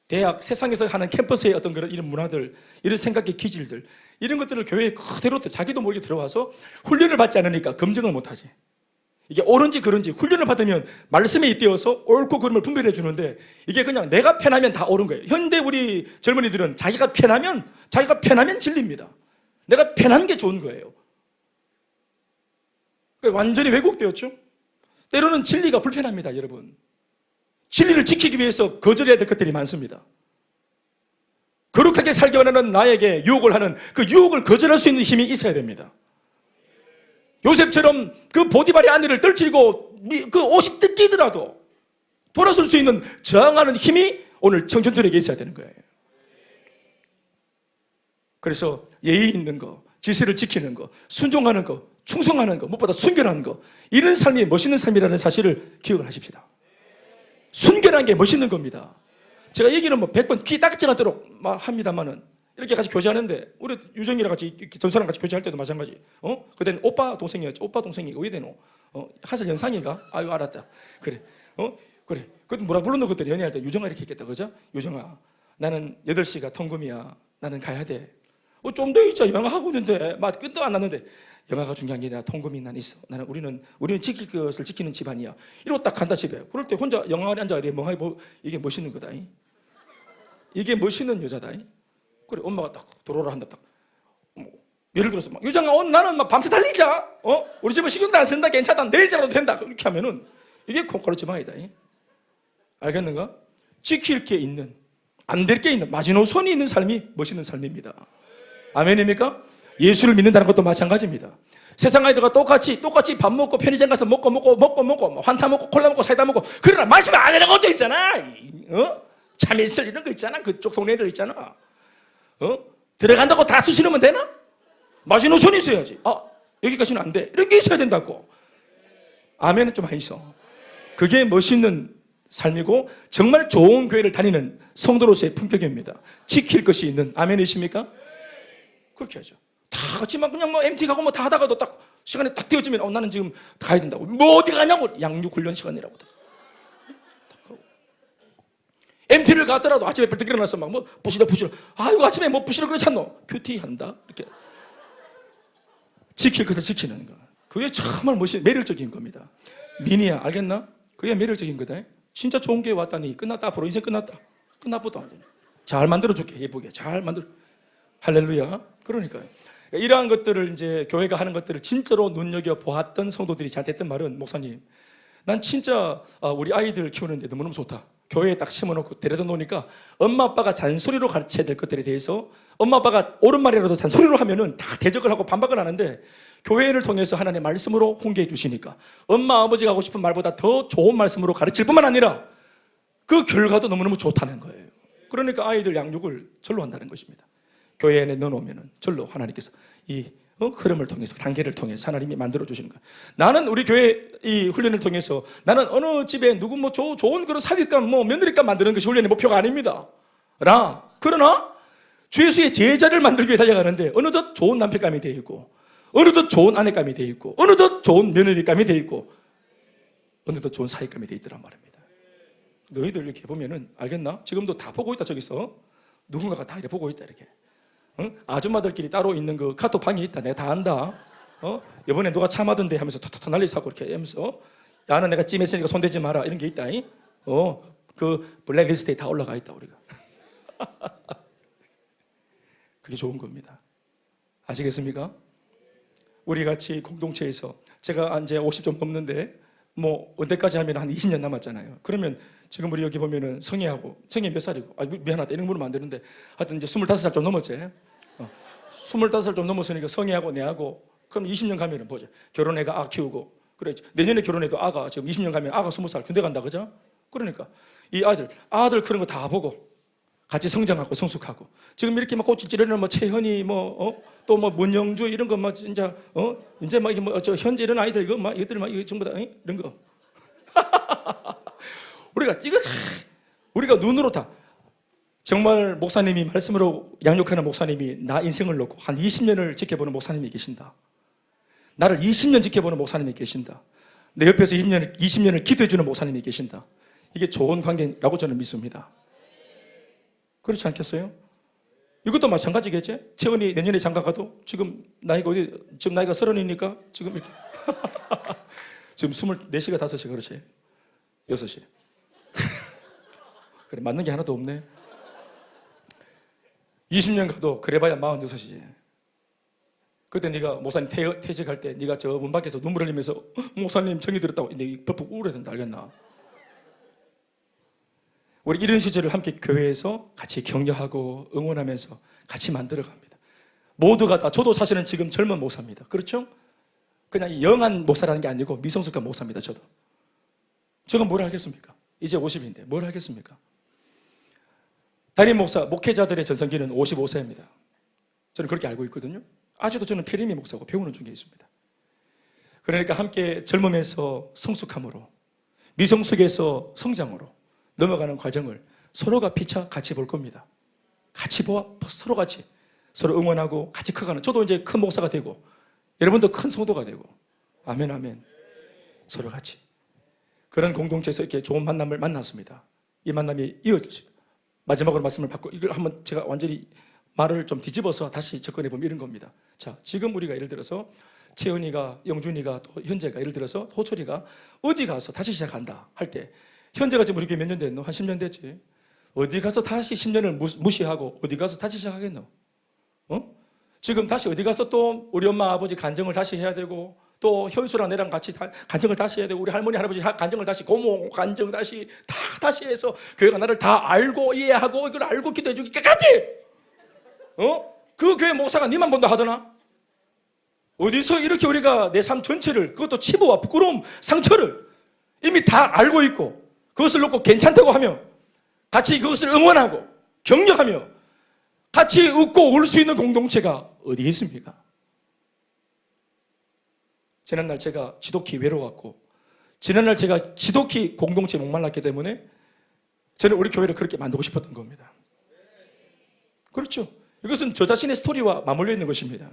대학 세상에서 하는 캠퍼스의 어떤 그런 이런 문화들 이런 생각의 기질들 이런 것들을 교회에 그대로 자기도 모르게 들어와서 훈련을 받지 않으니까 검증을 못하지. 이게 옳은지 그른지 훈련을 받으면 말씀에 잇대어서 옳고 그름을 분별해 주는데 이게 그냥 내가 편하면 다 옳은 거예요. 현대 우리 젊은이들은 자기가 편하면 진리입니다. 내가 편한 게 좋은 거예요. 완전히 왜곡되었죠. 때로는 진리가 불편합니다 여러분. 진리를 지키기 위해서 거절해야 될 것들이 많습니다. 거룩하게 살기 원하는 나에게 유혹을 하는 그 유혹을 거절할 수 있는 힘이 있어야 됩니다. 요셉처럼 그 보디발의 아내를 떨치고 그 옷이 뜯기더라도 돌아설 수 있는 저항하는 힘이 오늘 청년들에게 있어야 되는 거예요. 그래서 예의 있는 거, 질서를 지키는 거, 순종하는 거, 충성하는 거, 무엇보다 순결한 거 이런 삶이 멋있는 삶이라는 사실을 기억을 하십시다. 순결한 게 멋있는 겁니다. 제가 얘기는 100번 귀 딱 찌가도록 합니다만은 이렇게 같이 교제하는데 우리 유정이랑 같이 전사랑 같이 교제할 때도 마찬가지. 그때는 오빠 동생이었죠. 오빠 동생이 왜 되노? 한 살 연상이가? 아유 알았다. 그래. 그래. 그때 뭐라 불렀노? 그때 연애할 때 유정아 이렇게 했겠다. 그죠? 유정아, 나는 8시가 통금이야. 나는 가야 돼. 좀 더 있자. 영화 하고 있는데. 막 끝도 안 났는데. 영화가 중요한 게 아니라 통금이 난 있어. 우리는 지킬 것을 지키는 집안이야. 이러고 딱 간다 집에. 그럴 때 혼자 영화 안에 앉아. 멍하니 이게 멋있는 거다. 이게 멋있는 여자다. 그래. 엄마가 딱 도로를 한다. 딱. 예를 들어서 막 유정아, 오늘 나는 막 밤새 달리자. 우리 집은 식용도 안 쓴다. 괜찮다. 내일이라도 된다. 이렇게 하면은 이게 콩가루 지방이다. 알겠는가? 지킬 게 있는, 안 될 게 있는, 마지노선이 있는 삶이 멋있는 삶입니다. 아멘입니까? 예수를 믿는다는 것도 마찬가지입니다. 세상 아이들과 똑같이 밥 먹고 편의점 가서 먹고 환타 먹고 콜라 먹고 사이다 먹고, 그러나 마시면 안 되는 것도 있잖아. 참이슬 이런 거 있잖아. 그쪽 동네들 있잖아. 들어간다고 다 수시르면 되나? 마지노선이 있어야지. 여기까지는 안 돼. 이런 게 있어야 된다고. 아멘은 좀 하이소. 그게 멋있는 삶이고 정말 좋은 교회를 다니는 성도로서의 품격입니다. 지킬 것이 있는. 아멘이십니까? 그렇게 하죠. 다 같이 막 그냥 MT 가고 다 하다가도 딱 시간이 딱 되어지면 나는 지금 가야 된다고. 어디 가냐고. 양육 훈련 시간이라고. MT를 갔더라도 아침에 벌떡 일어나서 막 부시러. 아이고 아침에 부시러 그렇잖노. 큐티 한다. 이렇게. 지킬 것을 지키는 거. 그게 정말 매력적인 겁니다. 미니야, 알겠나? 그게 매력적인 거다. 진짜 좋은 게 왔다니. 끝났다. 앞으로 인생 끝났다. 끝나보다 안 돼. 잘 만들어줄게. 예쁘게. 잘 만들어. 할렐루야. 그러니까요. 이러한 것들을 이제 교회가 하는 것들을 진짜로 눈여겨보았던 성도들이 저한테 했던 말은, 목사님, 난 진짜 우리 아이들 키우는데 너무너무 좋다. 교회에 딱 심어놓고 데려다 놓으니까 엄마 아빠가 잔소리로 가르쳐야 될 것들에 대해서 엄마 아빠가 옳은 말이라도 잔소리로 하면은 다 대적을 하고 반박을 하는데, 교회를 통해서 하나님의 말씀으로 훈계해 주시니까 엄마 아버지가 하고 싶은 말보다 더 좋은 말씀으로 가르칠 뿐만 아니라 그 결과도 너무너무 좋다는 거예요. 그러니까 아이들 양육을 절로 한다는 것입니다. 교회 안에 넣어놓으면 절로 하나님께서 이 흐름을 통해서, 단계를 통해서 하나님이 만들어 주시는 거예요. 나는 우리 교회 이 훈련을 통해서 나는 어느 집에 누구 좋은 그런 사위감 며느리감 만드는 것이 훈련의 목표가 아닙니다. 그러나 주 예수의 제자를 만들기 위해 달려가는데 어느덧 좋은 남편감이 되어 있고, 어느덧 좋은 아내감이 되어 있고, 어느덧 좋은 며느리감이 되어 있고, 어느덧 좋은 사위감이 되어 있더란 말입니다. 너희들 이렇게 보면은 알겠나? 지금도 다 보고 있다. 저기서 누군가가 다 이렇게 보고 있다. 이렇게 아줌마들끼리 따로 있는 그 카톡 방이 있다. 내가 다 안다. 이번에 누가 참하던데 하면서 톡톡 난리 사고 이렇게 하면서, 야는 내가 찜했으니까 손대지 마라, 이런 게 있다. 그 블랙리스트에 다 올라가 있다 우리가. 그게 좋은 겁니다. 아시겠습니까? 우리 같이 공동체에서, 제가 이제 50 좀 넘는데 언제까지 하면 한 20년 남았잖아요. 그러면 지금 우리 여기 보면은 성희하고, 성희 몇 살이고, 미안하다 이런 거 물으면 안 되는데, 하여튼 이제 25살 좀 넘었지. 25살 좀 넘었으니까 성희하고 내하고, 그럼 20년 가면은 보자. 결혼해가 아 키우고, 그래. 내년에 결혼해도 아가, 지금 20년 가면 아가 20살 군대 간다, 그죠? 그러니까 이 아들 그런 거 다 보고 같이 성장하고 성숙하고, 지금 이렇게 막 꽃이 찌르는 채현이 또 문영주 이런 거 진짜 이제 이게 저 현재 이런 아이들 이것들 이거 전부 다 이런 거. 우리가 눈으로 다, 정말 목사님이 말씀으로 양육하는 목사님이 나 인생을 놓고 한 20년을 지켜보는 목사님이 계신다. 나를 20년 지켜보는 목사님이 계신다. 내 옆에서 20년을 기도해주는 목사님이 계신다. 이게 좋은 관계라고 저는 믿습니다. 그렇지 않겠어요? 이것도 마찬가지겠지? 채원이 내년에 장가가도 지금 나이가 지금 나이가 30이니까 지금 이렇게 지금 24시가 5시 그렇지? 6시. 그래, 맞는 게 하나도 없네. 20년 가도 그래봐야 46이지. 그때 네가 목사님 퇴직할 때 네가 저 문 밖에서 눈물 흘리면서 목사님 정이 들었다고 네 펄펄 울어야 된다, 알겠나? 우리 이런 시절을 함께 교회에서 같이 격려하고 응원하면서 같이 만들어갑니다. 모두가 다, 저도 사실은 지금 젊은 목사입니다. 그렇죠? 그냥 영한 목사라는 게 아니고 미성숙한 목사입니다. 저도. 제가 뭘 하겠습니까? 이제 50인데 뭘 하겠습니까? 담임 목사, 목회자들의 전성기는 55세입니다. 저는 그렇게 알고 있거든요. 아직도 저는 피리미 목사고 배우는 중에 있습니다. 그러니까 함께 젊음에서 성숙함으로, 미성숙에서 성장으로 넘어가는 과정을 서로가 피차 같이 볼 겁니다. 같이 서로 같이 서로 응원하고 같이 커가는, 저도 이제 큰 목사가 되고 여러분도 큰 성도가 되고, 아멘 아멘, 서로 같이 그런 공동체에서 이렇게 좋은 만남을 만났습니다. 이 만남이 이어졌습니다. 마지막으로 말씀을 받고 이걸 한번 제가 완전히 말을 좀 뒤집어서 다시 접근해 보면 이런 겁니다. 자, 지금 우리가 예를 들어서 채연이가, 영준이가, 또 현재가, 예를 들어서 호철이가 어디 가서 다시 시작한다 할 때, 현재가 지금 우리 교회 몇 년 됐노? 한 10년 됐지. 어디 가서 다시 10년을 무시하고 어디 가서 다시 시작하겠노? 지금 다시 어디 가서 또 우리 엄마 아버지 간증을 다시 해야 되고, 또 현수랑 내랑 같이 간증을 다시 해야 되고, 우리 할머니 할아버지 간증을 다시, 고모 간증 다시 해서 교회가 나를 다 알고 이해하고 이걸 알고 기도해 주기까지 그 교회 목사가 니만 본다 하더나? 어디서 이렇게 우리가 내 삶 전체를, 그것도 치부와 부끄러움, 상처를 이미 다 알고 있고 그것을 놓고 괜찮다고 하며 같이 그것을 응원하고 격려하며 같이 웃고 울 수 있는 공동체가 어디에 있습니까? 지난날 제가 지독히 외로웠고, 지난날 제가 지독히 공동체에 목말랐기 때문에 저는 우리 교회를 그렇게 만들고 싶었던 겁니다. 그렇죠. 이것은 저 자신의 스토리와 맞물려 있는 것입니다.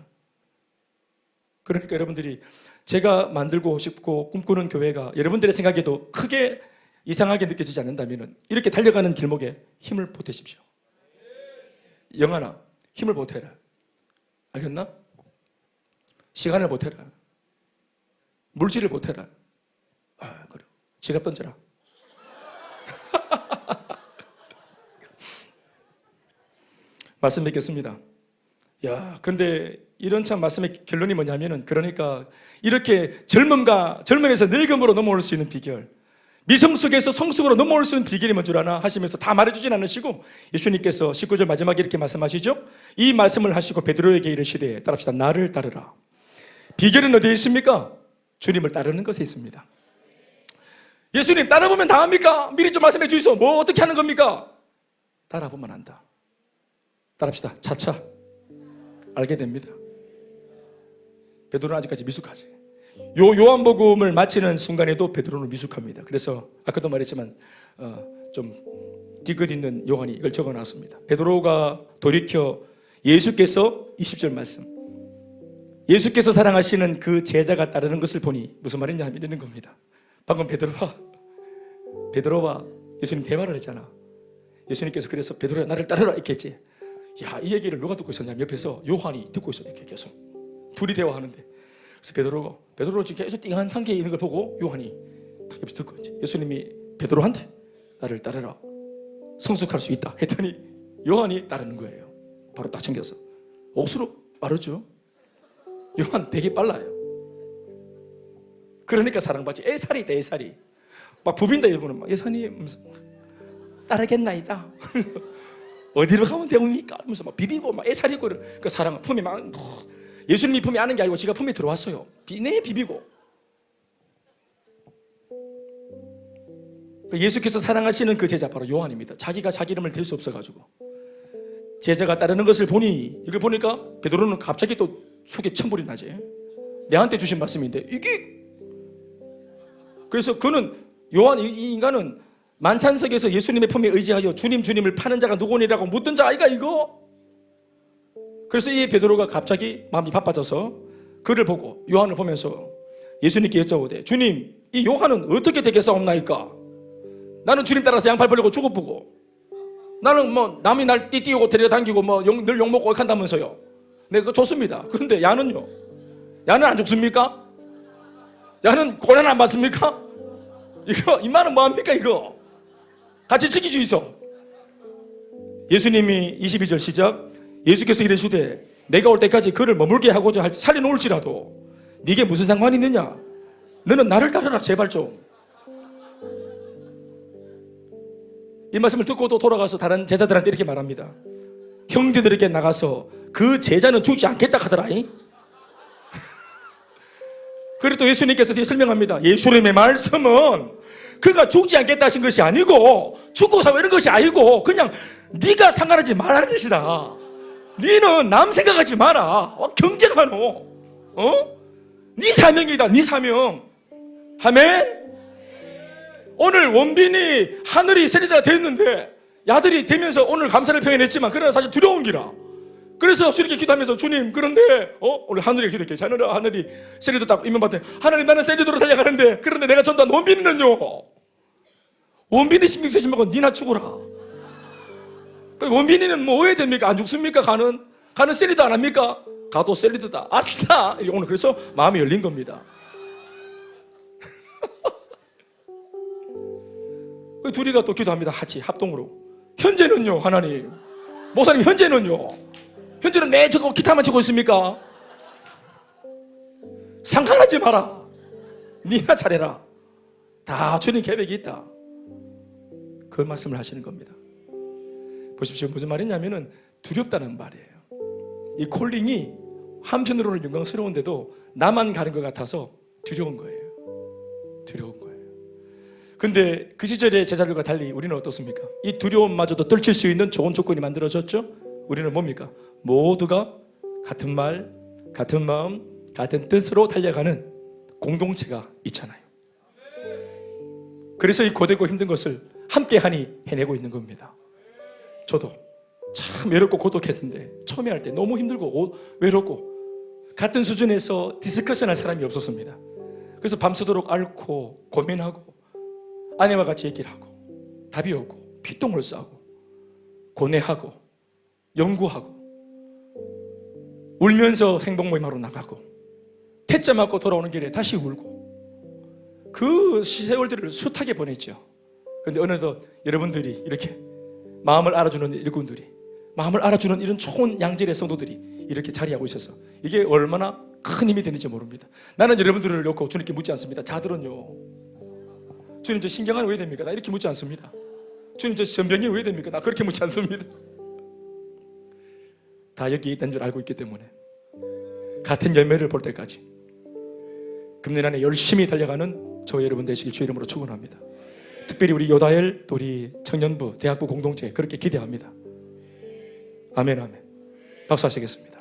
그러니까 여러분들이 제가 만들고 싶고 꿈꾸는 교회가 여러분들의 생각에도 크게 이상하게 느껴지지 않는다면 이렇게 달려가는 길목에 힘을 보태십시오. 영아나 힘을 보태라. 알겠나? 시간을 보태라. 물질을 보태라. 그래. 지갑 던져라. 말씀 뵙겠습니다. 야, 근데 이런 참 말씀의 결론이 뭐냐면은, 그러니까 이렇게 젊음에서 늙음으로 넘어올 수 있는 비결, 미성숙에서 성숙으로 넘어올 수 있는 비결이 뭔 줄 아나 하시면서 다 말해주진 않으시고, 예수님께서 19절 마지막에 이렇게 말씀하시죠. 이 말씀을 하시고 베드로에게 이르시되, 따릅시다. 나를 따르라. 비결은 어디에 있습니까? 주님을 따르는 것에 있습니다. 예수님 따라보면 다 합니까? 미리 좀 말씀해 주이소. 뭐 어떻게 하는 겁니까? 따라보면 안다. 따릅시다. 차차 알게 됩니다. 베드로는 아직까지 미숙하지. 요한복음을 마치는 순간에도 베드로는 미숙합니다. 그래서 아까도 말했지만 좀 뒤끝 있는 요한이 이걸 적어놨습니다. 베드로가 돌이켜 예수께서 20절 말씀, 예수께서 사랑하시는 그 제자가 따르는 것을 보니 무슨 말인지 하면 이러는 겁니다. 방금 베드로와 예수님 대화를 했잖아. 예수님께서 그래서 베드로야 나를 따르라 이렇게 했지. 야, 이 얘기를 누가 듣고 있었냐면 옆에서 요한이 듣고 있었대. 이렇게 계속 둘이 대화하는데, 그래서 베드로 지금 계속 띵한 상태에 있는 걸 보고 요한이 딱 옆에 듣고 있지. 예수님이 베드로한테 나를 따르라, 성숙할 수 있다 했더니 요한이 따르는 거예요. 바로 딱 챙겨서 옥수로 빠르죠. 요한 되게 빨라요. 그러니까 사랑받지. 애살이다, 애살이. 막 부빈다. 여러분은 막 예수님 따르겠나이다. 어디로 가면 되옵니까? 하면서 막 비비고 막 애살이고. 그 사랑 품이 막 예수님이 품이 아는 게 아니고 지가 품이 들어왔어요. 비비고. 예수께서 사랑하시는 그 제자 바로 요한입니다. 자기가 자기 이름을 댈 수 없어가지고 제자가 따르는 것을 보니, 이걸 보니까 베드로는 갑자기 또 속에 천불이 나지. 내한테 주신 말씀인데 이게. 그래서 그는 요한, 이 인간은 만찬석에서 예수님의 품에 의지하여 주님을 파는 자가 누구니라고 묻던 자 아이가 이거. 그래서 이 베드로가 갑자기 마음이 바빠져서 그를 보고 요한을 보면서 예수님께 여쭤보되, 주님 이 요한은 어떻게 되겠사옵나이까? 나는 주님 따라서 양팔 벌리고 죽어보고, 나는 뭐 남이 날 띠띠우고 데려다니고 뭐 늘 욕먹고 한다면서요. 네, 그거 좋습니다. 그런데 야는요? 야는 안 죽습니까? 야는 고난 안 받습니까? 이거 이만은 뭐합니까 이거? 같이 지키주이소. 예수님이 22절 시작. 예수께서 이르시되 내가 올 때까지 그를 머물게 하고자 할지 살려놓을지라도 네게 무슨 상관이 있느냐? 너는 나를 따르라 제발 좀. 이 말씀을 듣고도 돌아가서 다른 제자들한테 이렇게 말합니다. 형제들에게 나가서 그 제자는 죽지 않겠다 하더라. 그리고 또 예수님께서 뒤에 설명합니다. 예수님의 말씀은 그가 죽지 않겠다 하신 것이 아니고 죽고 사고 이런 것이 아니고 그냥 네가 상관하지 말라는 것이다. 너는 남 생각하지 마라. 경쟁하노. 네 사명이다. 네 사명. 아멘. 오늘 원빈이 하늘이 세리다가 됐는데 야들이 되면서 오늘 감사를 표현했지만 그러나 사실 두려운 기라. 그래서 이렇게 기도하면서 주님 그런데 오늘 하늘에 기도했겠지. 하늘이 세리도 딱 임명받대. 하나님 나는 세리도로 달려가는데 그런데 내가 전도한 원빈이는요 원빈이 신경 쓰지 말고 니나 죽어라. 원빈이는 뭐 왜 됩니까? 안 죽습니까? 가는 샐리드 안 합니까? 가도 샐리드다. 아싸! 오늘 그래서 마음이 열린 겁니다. 둘이가 또 기도합니다. 같이 합동으로. 현재는요, 하나님. 목사님, 현재는요. 현재는 내 저거 기타만 치고 있습니까? 상관하지 마라. 니나 잘해라. 다 주님 계획이 있다. 그 말씀을 하시는 겁니다. 보십시오. 무슨 말이냐면은 두렵다는 말이에요. 이 콜링이 한편으로는 영광스러운데도 나만 가는 것 같아서 두려운 거예요. 두려운 거예요. 근데 그 시절의 제자들과 달리 우리는 어떻습니까? 이 두려움마저도 떨칠 수 있는 좋은 조건이 만들어졌죠? 우리는 뭡니까? 모두가 같은 말, 같은 마음, 같은 뜻으로 달려가는 공동체가 있잖아요. 그래서 이 고되고 힘든 것을 함께하니 해내고 있는 겁니다. 저도 참 외롭고 고독했는데 처음에 할 때 너무 힘들고 외롭고 같은 수준에서 디스커션 할 사람이 없었습니다. 그래서 밤새도록 앓고 고민하고 아내와 같이 얘기를 하고 답이 없고 피똥을 싸고 고뇌하고 연구하고 울면서 행복 모임하러 나가고 퇴짜 맞고 돌아오는 길에 다시 울고 그 세월들을 숱하게 보냈죠. 그런데 어느덧 여러분들이 이렇게 마음을 알아주는 일꾼들이, 마음을 알아주는 이런 좋은 양질의 성도들이 이렇게 자리하고 있어서 이게 얼마나 큰 힘이 되는지 모릅니다. 나는 여러분들을 놓고 주님께 묻지 않습니다. 자들은요, 주님 저 신경은 왜 됩니까? 나 이렇게 묻지 않습니다. 주님 저 전병이 왜 됩니까? 나 그렇게 묻지 않습니다. 다 여기 있다는 줄 알고 있기 때문에 같은 열매를 볼 때까지 금년 안에 열심히 달려가는 저 여러분 되시길 주의 이름으로 축원합니다. 특별히 우리 요다엘, 또 우리 청년부, 대학부 공동체 그렇게 기대합니다. 아멘, 아멘. 박수 하시겠습니다.